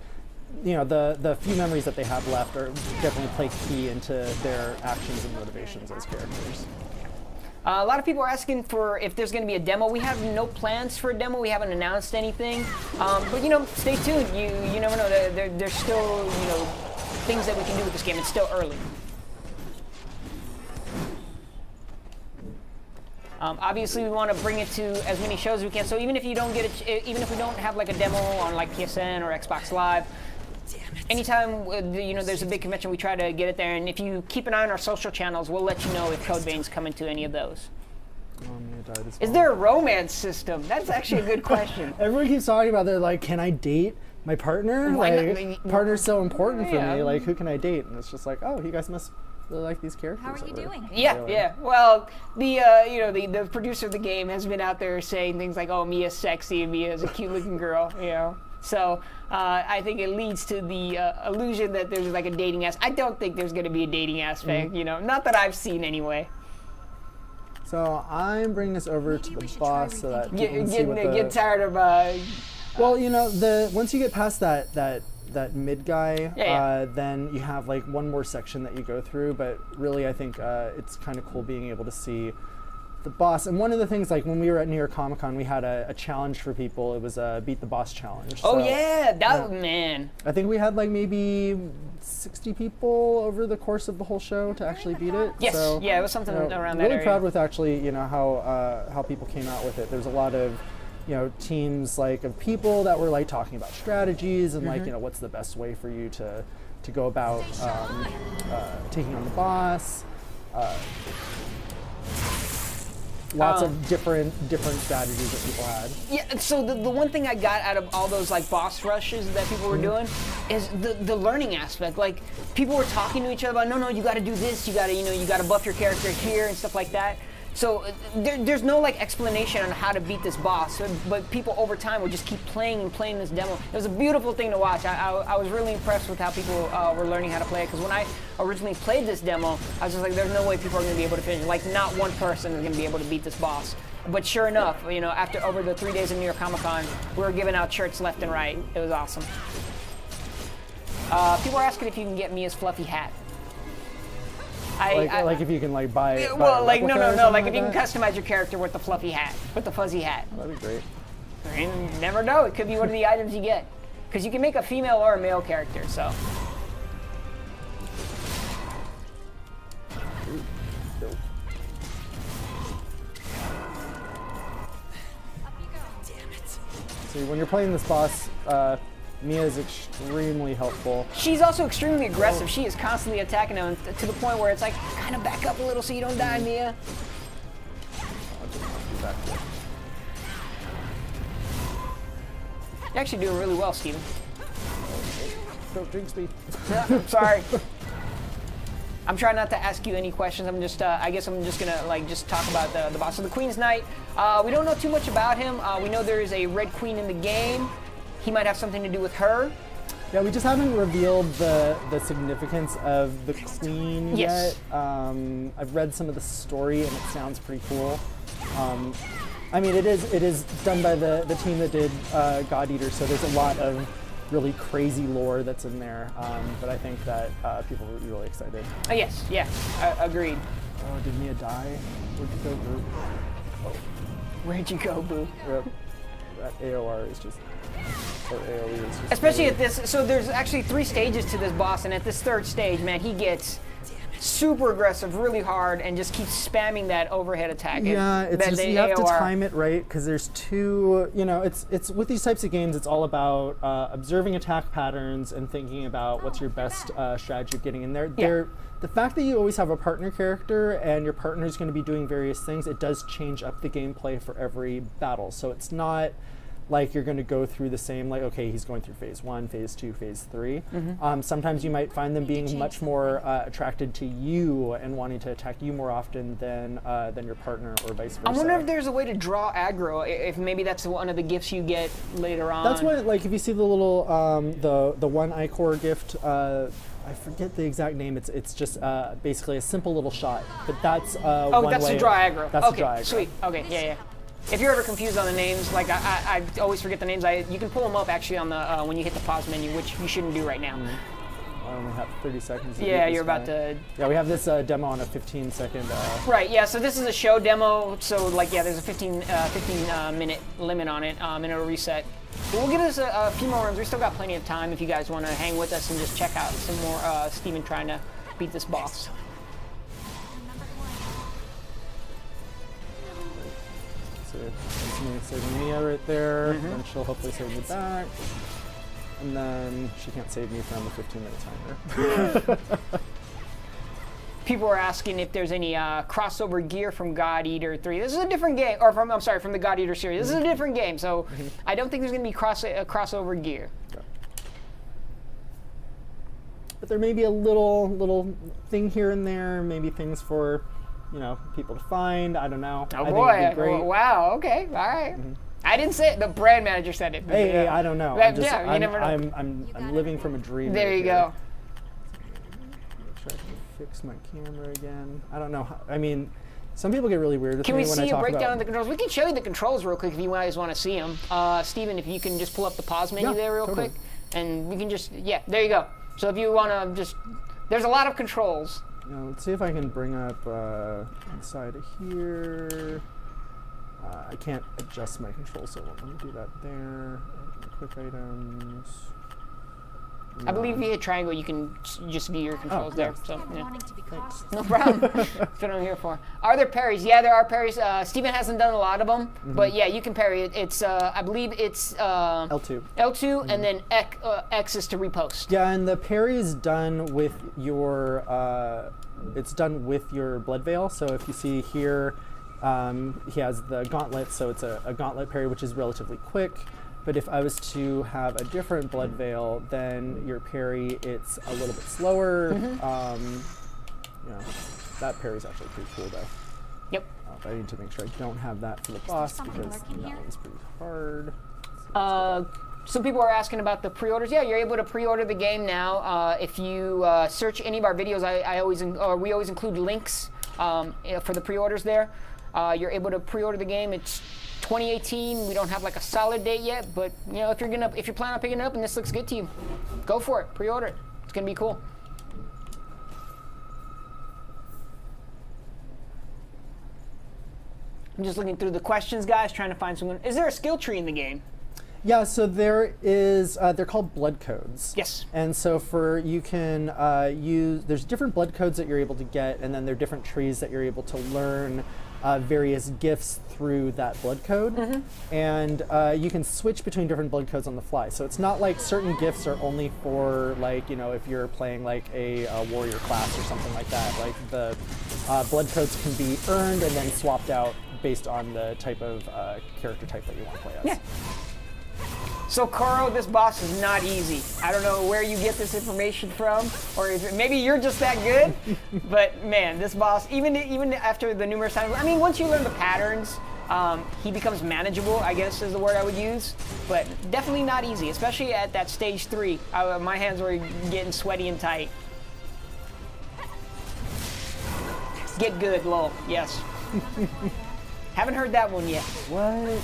the few memories that they have left are definitely play key into their actions and motivations as characters. A lot of people are asking for if there's going to be a demo. We have no plans for a demo. We haven't announced anything. But stay tuned. You never know. There's still things that we can do with this game. It's still early. Obviously, we want to bring it to as many shows as we can. So even if you don't get it, even if we don't have like a demo on like PSN or Xbox Live. Anytime there's a big convention, we try to get it there, and if you keep an eye on our social channels, we'll let you know if Code Vein's coming to any of those. Is there a romance system? That's actually a good question. Everyone keeps talking about they're like, can I date my partner? Partner's so important for me. Like, who can I date? And it's just like, oh, you guys must really like these characters. How are you doing? Yeah. Well, the producer of the game has been out there saying things like, oh, Mia's sexy and Mia's a cute looking girl. So I think it leads to the illusion that there's like a dating aspect. I don't think there's going to be a dating aspect, not that I've seen anyway. So I'm bringing this over to the boss so that you can see what get tired of. Well, once you get past that mid guy, then you have like one more section that you go through. But really, I think it's kind of cool being able to see the boss. And one of the things, like when we were at New York Comic Con, we had a challenge for people. It was a beat the boss challenge. Oh So, yeah, that man. I think we had like maybe 60 people over the course of the whole show to actually beat it. Yes, So, yeah, it was something around that really area. proud with actually, how people came out with it. There's a lot of, teams like of people that were like talking about strategies and like, what's the best way for you to go about taking on the boss. Lots of different strategies that people had. Yeah, so the one thing I got out of all those like boss rushes that people were doing is the learning aspect. Like people were talking to each other about, no, you got to do this, you got to buff your character here and stuff like that. So there's no like explanation on how to beat this boss, but people over time would just keep playing and playing this demo. It was a beautiful thing to watch. I was really impressed with how people were learning how to play it, because when I originally played this demo, I was just like, there's no way people are going to be able to finish it. Like not one person is going to be able to beat this boss. But sure enough, after over the 3 days of New York Comic Con, we were giving out shirts left and right. It was awesome. People are asking if you can get Mia's fluffy hat. Like if you can like buy. Well, like no, like if you can that? customize your character with the fluffy hat, with the fuzzy hat. That'd be great. You never know. It could be one of the items you get, because you can make a female or a male character. So. See, when you're playing this boss, Mia is extremely helpful. She's also extremely aggressive. She is constantly attacking him to the point where it's like, kind of back up a little so you don't die, Mia. I'll just be back here. You're actually doing really well, Steven. Don't jinx me. I'm sorry. I'm trying not to ask you any questions. I'm just, I guess I'm just gonna like just talk about the boss of the Queen's Knight. We don't know too much about him. We know there is a Red Queen in the game. He might have something to do with her. Yeah, we just haven't revealed the significance of the Queen Yes. yet. I've read some of the story and it sounds pretty cool. I mean, it is done by the team that did God Eater, so there's a lot of really crazy lore that's in there. But I think that people will be really excited. Yes, yeah, agreed. Oh, did Mia die? Where'd you go, Boo? Where'd you go, Boo? Yep. That AOR is just, or AOE is just. Especially at this, so there's actually 3 stages to this boss, and at this 3rd stage, man, he gets super aggressive, really hard, and just keeps spamming that overhead attack. Yeah, it's just, you have to AOR. time it right, because there's two, it's with these types of games, it's all about observing attack patterns and thinking about what's your best strategy of getting in there. Yeah. The fact that you always have a partner character and your partner is going to be doing various things, it does change up the gameplay for every battle. So it's not like you're going to go through the same, like, okay, he's going through phase 1, phase 2, phase 3. Sometimes you might find them being much more attracted to you and wanting to attack you more often than your partner, or vice versa. I wonder if there's a way to draw aggro, if maybe that's one of the gifts you get later on. That's what, like, if you see the little, the one Ichor gift, I forget the exact name. It's just basically a simple little shot. But that's one that's way. to draw aggro. That's okay, to draw aggro. sweet. Okay, yeah. If you're ever confused on the names, like I always forget the names. You can pull them up actually on the when you hit the pause menu, which you shouldn't do right now. I only have 30 seconds. To Yeah, beat this you're about guy. to. Yeah, we have this demo on a 15-second. Right. Yeah. So this is a show demo. So like, yeah, there's a 15 minute limit on it, and it'll reset. But we'll give this a few more runs. We still got plenty of time if you guys want to hang with us and just check out some more Steven trying to beat this boss. So it's me saving Mia right there, and she'll hopefully save me back. And then she can't save me from the 15-minute timer. People are asking if there's any crossover gear from God Eater 3. This is a different game, or from the God Eater series. This is a different game, so I don't think there's going to be crossover gear. But there may be a little thing here and there, maybe things for, people to find. I don't know. Oh I boy! think it'd be great. Wow. Okay. All right. I didn't say it. The brand manager said it. Hey, I don't know. You never know. I'm living from a dream. There right you here. go. Make sure I can fix my camera again. I don't know. I mean, some people get really weird with Can me we when I see a talk breakdown about of the controls? We can show you the controls real quick if you guys want to see them. Steven, if you can just pull up the pause menu there real totally. quick. And we can just, there you go. So if you want to just, there's a lot of controls. Now, let's see if I can bring up inside of here. I can't adjust my control, so let me do that there. Quick items. I believe if you hit triangle, you can just view your controls there. So, I'm yeah. wanting to be cautious. No problem. That's what I'm here for. Are there parries? Yeah, there are parries. Steven hasn't done a lot of them, but yeah, you can parry it. It's, I believe it's L2. L2, and then X is to repost. Yeah, and the parry is done with your it's done with your Blood Veil. So if you see here, he has the gauntlet, so it's a gauntlet parry, which is relatively quick. But if I was to have a different Blood Veil, then your parry, it's a little bit slower. Yeah, that parry is actually pretty cool, though. Yep. But I need to make sure I don't have that for the boss something because lurking that here? one's pretty hard. Some people are asking about the pre-orders. Yeah, you're able to pre-order the game now. If you search any of our videos, we always include links for the pre-orders there. You're able to pre-order the game. It's 2018. We don't have like a solid date yet, but you know, if you're planning on picking it up and this looks good to you, go for it. Pre-order it. It's gonna be cool. I'm just looking through the questions, guys, trying to find someone. Is there a skill tree in the game? Yeah, so there is, they're called blood codes. Yes. And so you can there's different blood codes that you're able to get, and then there are different trees that you're able to learn various gifts through that blood code. And you can switch between different blood codes on the fly. So it's not like certain gifts are only for, like, you know, if you're playing like a warrior class or something like that. Like the blood codes can be earned and then swapped out based on the type of character type that you want to play as. Yeah. So Koro, this boss is not easy. I don't know where you get this information from, or maybe you're just that good, but man, this boss, even after the numerous times, I mean, once you learn the patterns, he becomes manageable, I guess is the word I would use, but definitely not easy, especially at that stage 3. My hands were getting sweaty and tight. Get good, lol, yes. Haven't heard that one yet. What?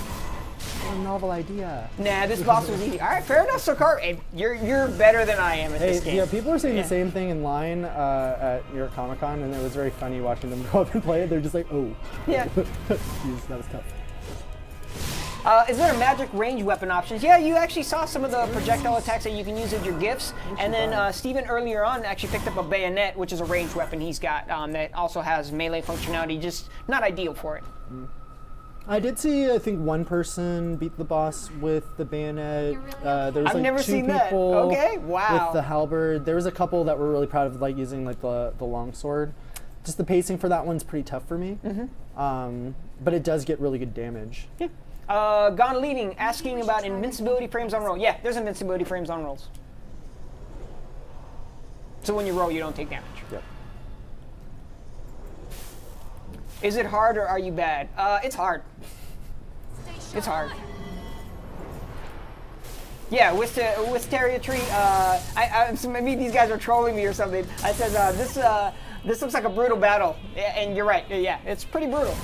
What a novel idea. Nah, this boss was easy. All right, fair enough, Sokar. Hey, you're better than I am at this game. Yeah, people are saying the same thing in line at New York Comic Con, and it was very funny watching them go up and play it. They're just like, oh. Yeah. Jeez, that was tough. Is there a magic range weapon options? Yeah, you actually saw some of the projectile attacks that you can use as your gifts. And then Steven earlier on actually picked up a bayonet, which is a ranged weapon he's got that also has melee functionality, just not ideal for it. I did see, I think, one person beat the boss with the bayonet. There was I've like never 2 seen people that. Okay, wow. with the halberd. There was a couple that were really proud of like using like the long sword. Just the pacing for that one's pretty tough for me. But it does get really good damage. Yeah. Gone Leading asking about invincibility frames on roll. Yeah, there's invincibility frames on rolls. So when you roll, you don't take damage. Yep. Is it hard or are you bad? It's hard. It's hard. Yeah, Wisteria Tree. So maybe these guys are trolling me or something. I said this looks like a brutal battle, and you're right. Yeah, it's pretty brutal.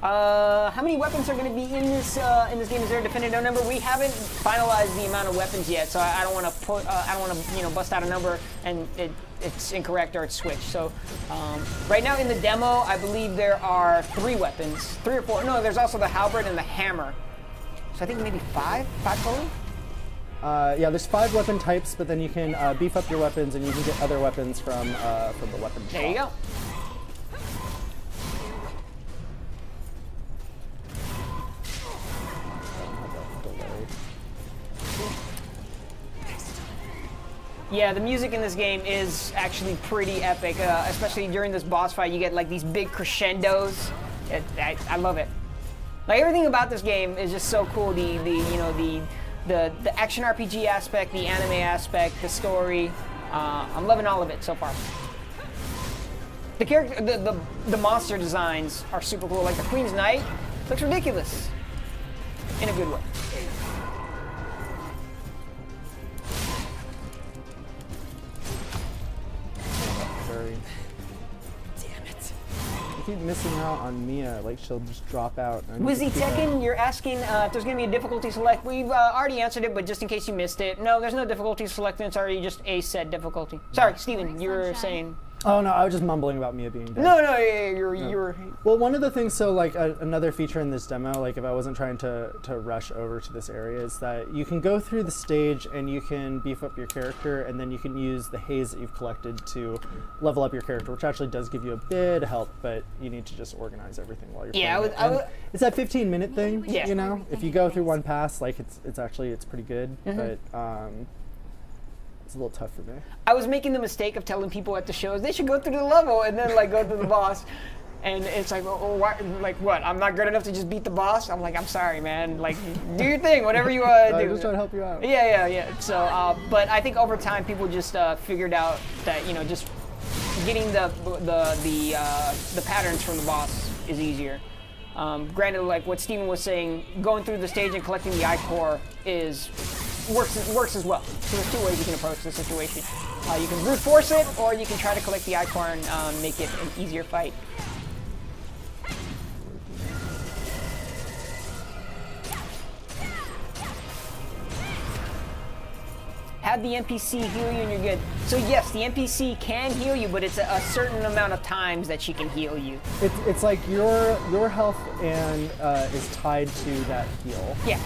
How many weapons are going to be in this game? Is there a definitive number? We haven't finalized the amount of weapons yet, so I don't want to put bust out a number and it's incorrect or it's switched. So right now in the demo, I believe there are 3 weapons, 3 or 4. No, there's also the halberd and the hammer. So I think maybe 5 total. Yeah, there's 5 weapon types, but then you can beef up your weapons and you can get other weapons from the weapon shop. There you go. Yeah, the music in this game is actually pretty epic, especially during this boss fight. You get like these big crescendos. I love it. Like everything about this game is just so cool. The action RPG aspect, the anime aspect, the story. I'm loving all of it so far. The character, the monster designs are super cool. Like the Queen's Knight looks ridiculous in a good way. keep missing out on Mia. Like, she'll just drop out. I need to Wizzy keep up. Tekken, you're asking if there's going to be a difficulty select. We've already answered it, but just in case you missed it, no, there's no difficulty selected. It's already just a set difficulty. Sorry, Steven, you were saying. Oh no, I was just mumbling about Mia being dead. No, you were. Well, one of the things, so like another feature in this demo, like if I wasn't trying to rush over to this area, is that you can go through the stage and you can beef up your character, and then you can use the haze that you've collected to level up your character, which actually does give you a bit of help, but you need to just organize everything while you're playing. And it's that 15-minute thing, Yeah. you know? If you go through one pass, like it's pretty good, but it's a little tough for me. I was making the mistake of telling people at the shows they should go through the level and then like go through the boss, and it's like, oh, why, like what? I'm not good enough to just beat the boss. I'm like, I'm sorry, man. Like, do your thing, whatever you do. I'm just trying to help you out. Yeah. So, but I think over time people just figured out that just getting the patterns from the boss is easier. Granted, like what Steven was saying, going through the stage and collecting the I-Core works as well. So there's two ways you can approach the situation. You can brute force it, or you can try to collect the I-Core and make it an easier fight. Have the NPC heal you and you're good. So yes, the NPC can heal you, but it's a certain amount of times that she can heal you. It's like your health and is tied to that heal. Yeah.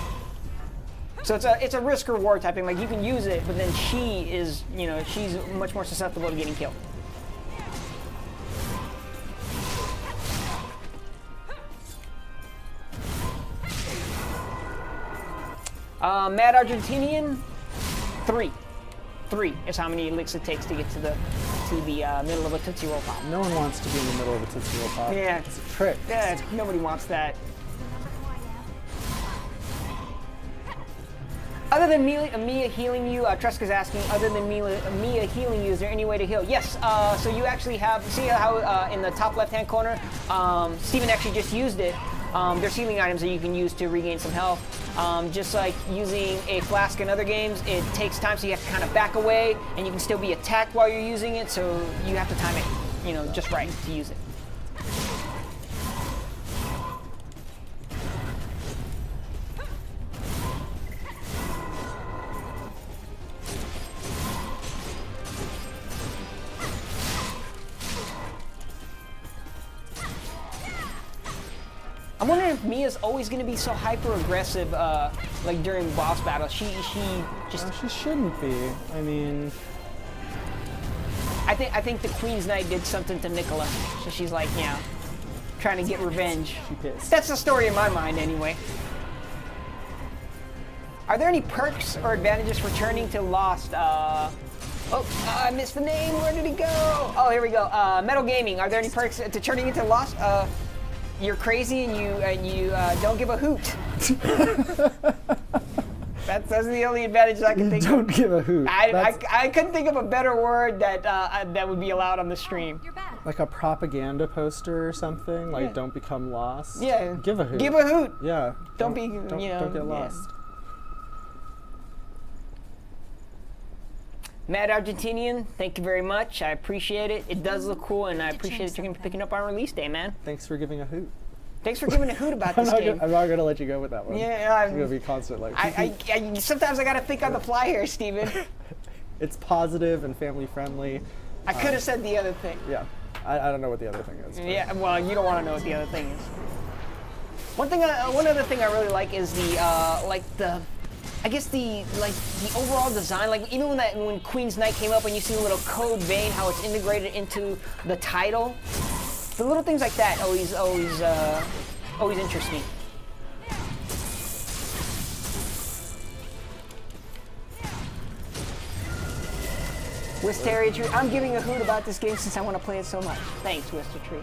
So it's a risk reward type thing. Like you can use it, but then she is, she's much more susceptible to getting killed. Mad Argentinian, 3 is how many licks it takes to get to the middle of a Tootsie Roll Pop. No one wants to be in the middle of a Tootsie Roll Pop. Yeah. It's a trick. Yeah, nobody wants that. Other than Mia healing you, Treska's asking, other than Mia healing you, is there any way to heal? Yes, so you actually see how in the top left-hand corner, Steven actually just used it. There's healing items that you can use to regain some health. Just like using a flask in other games, it takes time, so you have to kind of back away, and you can still be attacked while you're using it, so you have to time it, just right to use it. I'm wondering if Mia's always going to be so hyper aggressive, like during boss battles. She shouldn't be. I mean, I think the Queen's Knight did something to Nicola, so she's like, trying to get revenge. She pissed. That's the story in my mind, anyway. Are there any perks or advantages for turning to Lost? I missed the name. Where did it go? Oh, here we go. Metal Gaming. Are there any perks to turning into Lost? You're crazy and you don't give a hoot. That's the only advantage I can think of. Don't give a hoot. I couldn't think of a better word that would be allowed on the stream. You're back. Like a propaganda poster or something. Like, don't become lost. Yeah. Give a hoot. Give a hoot. Yeah. Don't get lost. Mad Argentinian, thank you very much. I appreciate it. It does look cool, and I appreciate that you're picking up on release day, man. Thanks for giving a hoot. Thanks for giving a hoot about this game. I'm not gonna let you go with that one. Yeah, it's gonna be constant. Like sometimes I gotta think on the fly here, Steven. It's positive and family friendly. I could have said the other thing. Yeah, I don't know what the other thing is. Yeah, well, you don't want to know what the other thing is. One other thing I really like is the overall design. Like even when Queen's Knight came up and you see the little code vein, how it's integrated into the title. The little things like that always interest me. Wisteria Tree. I'm giving a hoot about this game since I want to play it so much. Thanks, Wister Tree.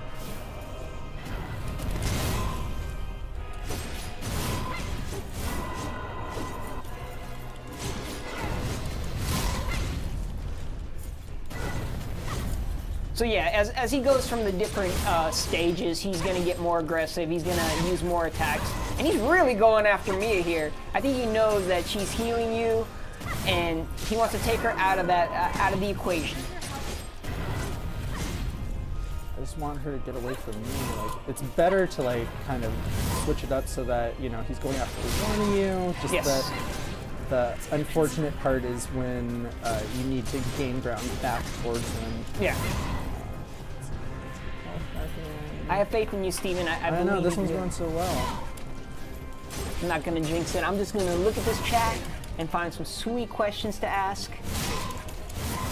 So yeah, as he goes from the different stages, he's going to get more aggressive, he's going to use more attacks, and he's really going after Mia here. I think he knows that she's healing you, and he wants to take her out of the equation. I just want her to get away from me. Like, it's better to like kind of switch it up so that you know he's going after one of you. Just Yes. that the unfortunate part is when you need to gain ground back towards him. Yeah. I have faith in you, Steven. I I believe know this you one's do. going so well. I'm not gonna jinx it. I'm just gonna look at this chat and find some sweet questions to ask.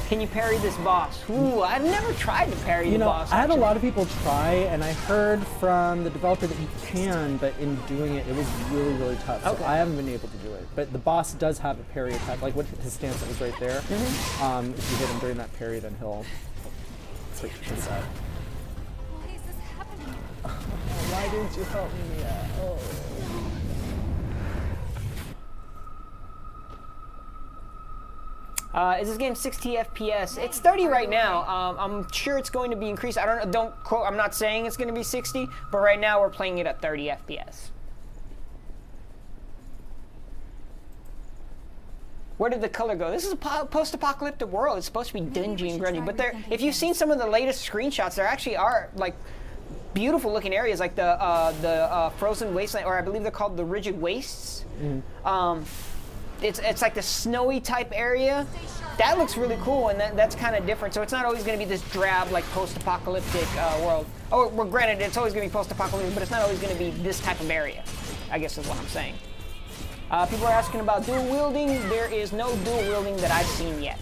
Can you parry this boss? Ooh, I've never tried to parry You the know, boss. I had a actually. lot of people try, and I heard from the developer that you can, but in doing it, it was really, really tough. Okay. So I haven't been able to do it. But the boss does have a parry attack, like what his stance that was right there. If you hit him during that parry, then he'll take his out. Why is this happening? Why didn't you help me yet? Oh. Is this game 60 FPS? It's 30 right now. I'm sure it's going to be increased. I don't know. Don't quote. I'm not saying it's going to be 60, but right now we're playing it at 30 FPS. Where did the color go? This is a post-apocalyptic world. It's supposed to be dingy and grungy, but there. If you've seen some of the latest screenshots, there actually are like beautiful-looking areas, like the frozen wasteland, or I believe they're called the rigid wastes. It's like the snowy type area. That looks really cool, and that's kind of different. So it's not always going to be this drab, like post-apocalyptic world. Oh, well, granted, it's always going to be post-apocalyptic, but it's not always going to be this type of area, I guess is what I'm saying. People are asking about dual wielding. There is no dual wielding that I've seen yet.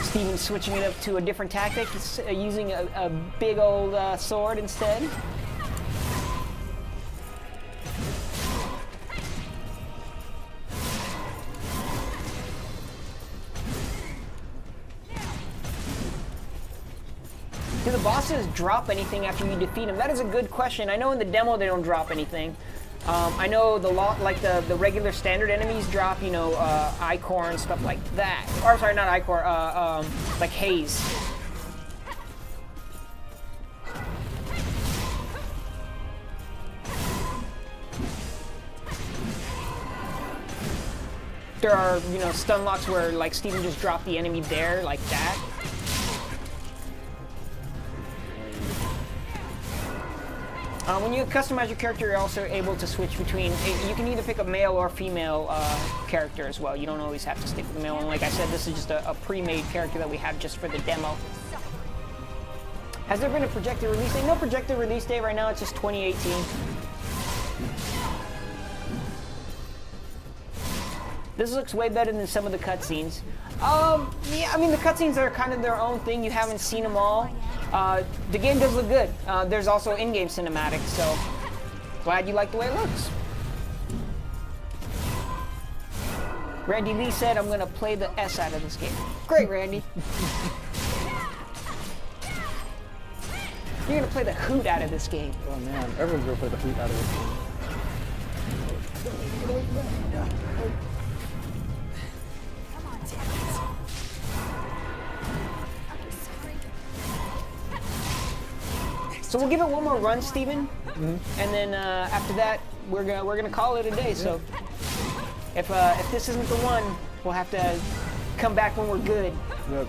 Steven's switching it up to a different tactic. He's using a big old sword instead. Do the bosses drop anything after you defeat them? That is a good question. I know in the demo they don't drop anything. I know the regular standard enemies drop, you know, Ichor and stuff like that. Or sorry, not Ichor, like Haze. There are, you know, stun locks where like Steven just dropped the enemy there like that. When you customize your character, you're also able to switch between. You can either pick a male or female character as well. You don't always have to stick with the male. And like I said, this is just a pre-made character that we have just for the demo. Has there been a projected release date? No projected release date right now. It's just 2018. This looks way better than some of the cutscenes. Yeah, I mean the cutscenes are kind of their own thing. You haven't seen them all. The game does look good. There's also in-game cinematics, so glad you like the way it looks. Randy Lee said, I'm going to play the S out of this game. Great, Randy. You're going to play the hoot out of this game. Oh man, everyone's gonna play the hoot out of this game. Come on, damn it. So we'll give it one more run, Steven, and then after that, we're gonna call it a day. So if this isn't the one, we'll have to come back when we're good. Yep.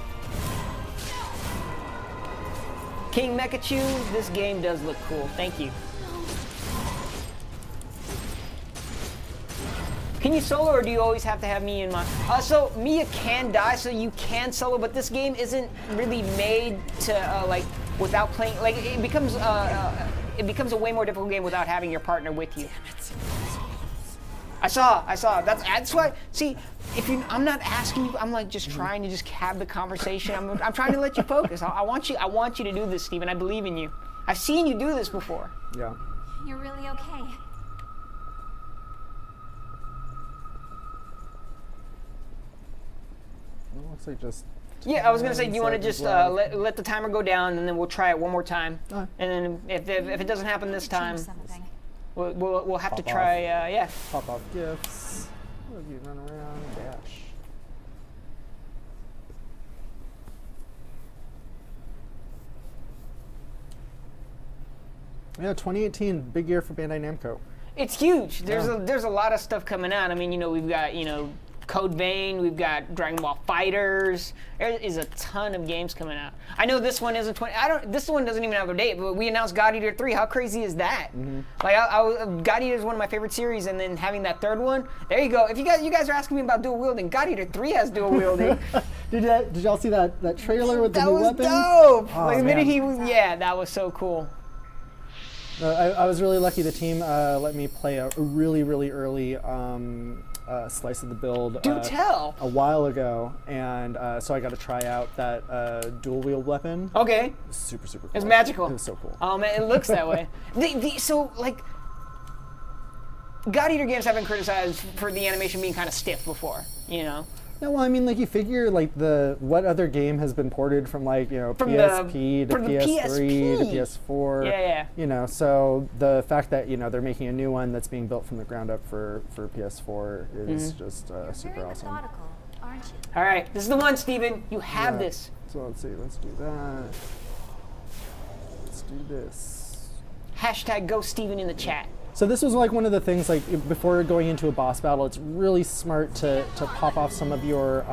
King Mekachu, this game does look cool. Thank you. Can you solo, or do you always have to have Mia in mind? So Mia can die, so you can solo, but this game isn't really made to like without playing. Like it becomes a way more difficult game without having your partner with you. I saw. That's why. See, I'm not asking you. I'm like just trying to just have the conversation. I'm trying to let you focus. I want you to do this, Steven. I believe in you. I've seen you do this before. Yeah. You're really okay. It looks like just. Yeah, I was gonna say, do you want to seconds just left. let the timer go down, and then we'll try it one more time, Alright. and then if it doesn't happen this time, Change something. we'll have to Pop try. off. Yeah. Pop off gifts. What have you run around? Dash. Yeah, 2018, big year for Bandai Namco. It's huge. Yeah. There's a lot of stuff coming out. I mean, we've got Code Vein, we've got Dragon Ball Fighters. There is a ton of games coming out. I know this one isn't 20. This one doesn't even have a date, but we announced God Eater 3. How crazy is that? Like, God Eater is one of my favorite series, and then having that third one, there you go. If you guys are asking me about dual wielding, God Eater 3 has dual wielding. Did y'all see that trailer with the new weapon? That was dope. Oh, Like the minute man. that was so cool. I was really lucky. The team let me play a really, really early slice of the build Do tell. a while ago, and so I got to try out that dual wield weapon. Okay. Super, super cool. It's magical. It was so cool. Oh man, it looks that way. So like, God Eater games have been criticized for the animation being kind of stiff before, Yeah, well, I mean, like you figure, like what other game has been ported from From PSP to from the PS3 to PSP. PS4? Yeah. So the fact that they're making a new one that's being built from the ground up for PS4 is just super Very awesome. methodical, aren't you? All right, this is the one, Steven. You have Yeah. this. So let's see. Let's do that. Let's do this. Hashtag go Steven in the chat. So this was like one of the things, like before going into a boss battle, it's really smart to pop off some of your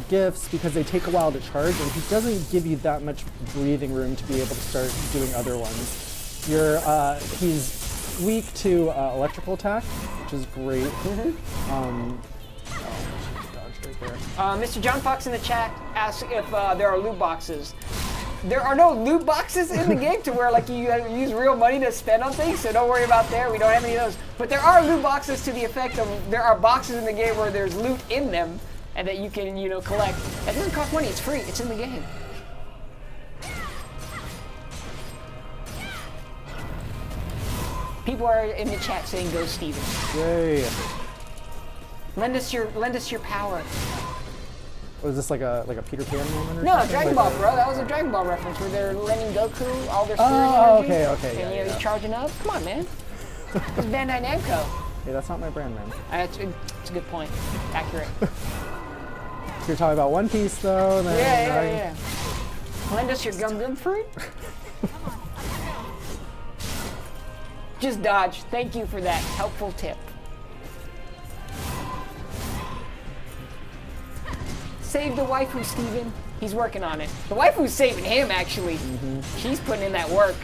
gifts because they take a while to charge, and he doesn't give you that much breathing room to be able to start doing other ones. He's weak to electrical attack, which is great. Dodged right there. Mr. John Fox in the chat asks if there are loot boxes. There are no loot boxes in the game to where like you use real money to spend on things, so don't worry about there. We don't have any of those. But there are loot boxes to the effect of there are boxes in the game where there's loot in them and that you can, collect. That doesn't cost money, it's free, it's in the game. People are in the chat saying go Steven. Yay! Lend us your power. Was this like a Peter Pan moment or No, something? Dragon Like Ball, bro. That was a Dragon Ball reference where they're lending Goku all their spirit Oh, energy. okay, And yeah. he's charging up. Come on, man. It's Bandai Namco. Hey, that's not my brand, man. It's a good point. Accurate. You're talking about One Piece, though. And then Yeah. Lend us your gum fruit. Just dodge. Thank you for that helpful tip. Save the waifu, Steven. He's working on it. The waifu's saving him, actually. She's putting in that work.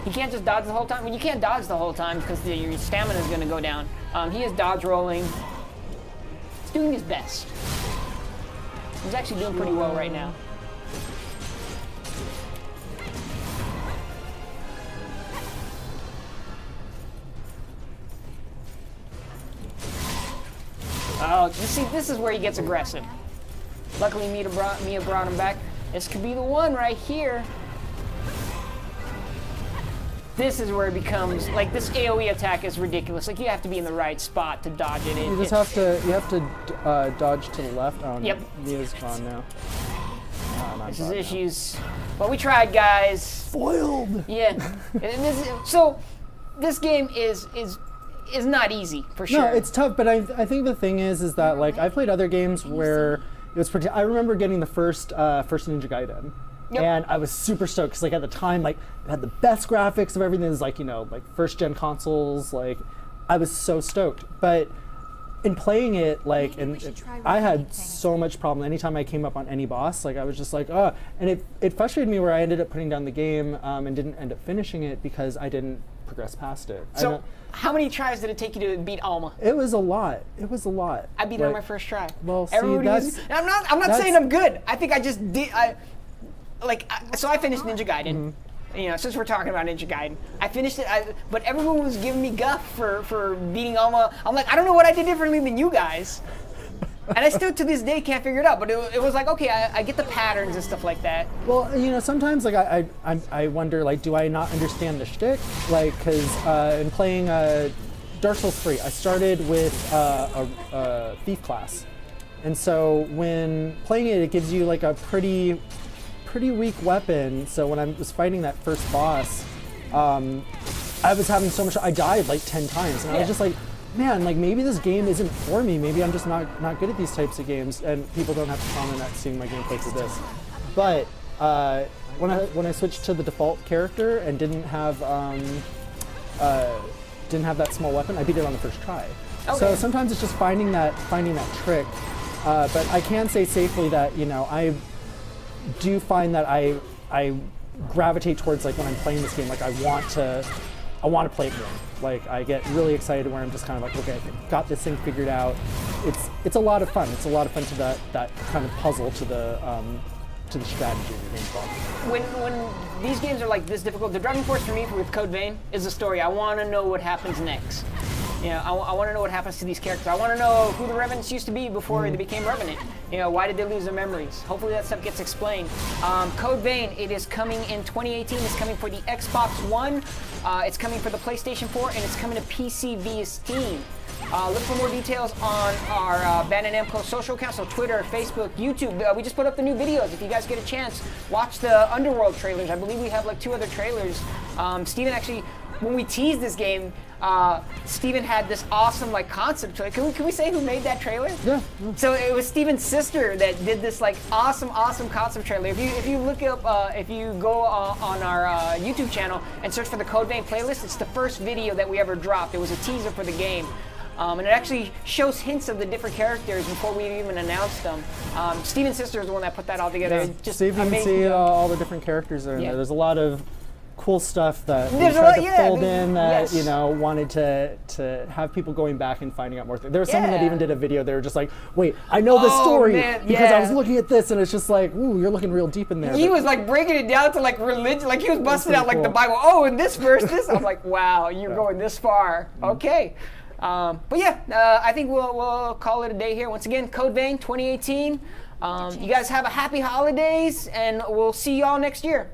He can't just dodge the whole time. Well, you can't dodge the whole time because your stamina is going to go down. He is dodge rolling. He's doing his best. He's actually doing pretty well right now. Oh, you see, this is where he gets aggressive. Luckily, Mia brought him back. This could be the one right here. This is where it becomes, like, this AoE attack is ridiculous. Like, you have to be in the right spot to dodge it. You just have to dodge to the left. Oh, Yep. Mia's gone now. This is issues. But we tried, guys. Foiled. Yeah. So, this game is not easy, for sure. No, it's tough, but I think the thing is that, like, I've played other games where it was pretty. I remember getting the first Ninja Gaiden. Yep. And I was super stoked because, like, at the time, like, it had the best graphics of everything. It was like, like first-gen consoles. Like, I was so stoked. But in playing it, like, I had so much problem. Anytime I came up on any boss, like, I was just like, oh. And it frustrated me where I ended up putting down the game and didn't end up finishing it because I didn't progress past it. So, how many tries did it take you to beat Alma? It was a lot. It was a lot. I beat it on my first try. Well, see, Everybody that's... I'm not saying I'm good. I think I just did. So I finished Ninja Gaiden. Since we're talking about Ninja Gaiden, I finished it. But everyone was giving me guff for beating Alma. I'm like, I don't know what I did differently than you guys. And I still, to this day, can't figure it out. But it was like, okay, I get the patterns and stuff like that. Well, sometimes, like, I wonder, like, do I not understand the shtick? Like, because in playing Dark Souls 3, I started with a thief class. And so when playing it, it gives you, like, a pretty weak weapon. So when I was fighting that first boss, I was having so much. I died like 10 times, and I was just like, man, like maybe this game isn't for me. Maybe I'm just not good at these types of games, and people don't have to comment at seeing my gameplay for this. But when I switched to the default character and didn't have that small weapon, I beat it on the first try. Okay. So sometimes it's just finding that trick. But I can say safely that I do find that I gravitate towards, like, when I'm playing this game, like, I want to play it more. Like, I get really excited where I'm just kind of like, okay, I've got this thing figured out. It's a lot of fun. It's a lot of fun to that kind of puzzle to the strategy of the game called. When these games are like this difficult, the driving force for me with Code Vein is the story. I want to know what happens next. I want to know what happens to these characters. I want to know who the Revenants used to be before they became Revenant. Why did they lose their memories? Hopefully that stuff gets explained. Code Vein, it is coming in 2018. It's coming for the Xbox One. It's coming for the PlayStation 4, and it's coming to PC via Steam. Look for more details on our Bandai Namco social accounts, so Twitter, Facebook, YouTube. We just put up the new videos. If you guys get a chance, watch the Underworld trailers. I believe we have like 2 other trailers. Steven actually, when we teased this game, Steven had this awesome like concept trailer. Can we say who made that trailer? Yeah. So it was Steven's sister that did this like awesome concept trailer. If you look up, if you go on our YouTube channel and search for the Code Vein playlist, it's the first video that we ever dropped. It was a teaser for the game. And it actually shows hints of the different characters before we even announced them. Steven's sister is the one that put that all together. Yeah. Just so you can amazing see job. all the different characters are in there. There's a lot of cool stuff that we There's a tried lot- to yeah, fold in that yes. wanted to have people going back and finding out more things. There was someone that Yeah. even did a video. They were just like, "Wait, I know this Oh, story man, because I yeah. was looking at this," and it's just like, "Ooh, you're looking real deep in there." He But was like breaking it down to like religion, like he was busting pretty out like the cool. Bible. Oh, in this verse, this. I'm like, wow, you're going this far. Okay. But yeah, I think we'll call it a day here. Once again, Code Vein 2018. You guys have a happy holidays, and we'll see y'all next year.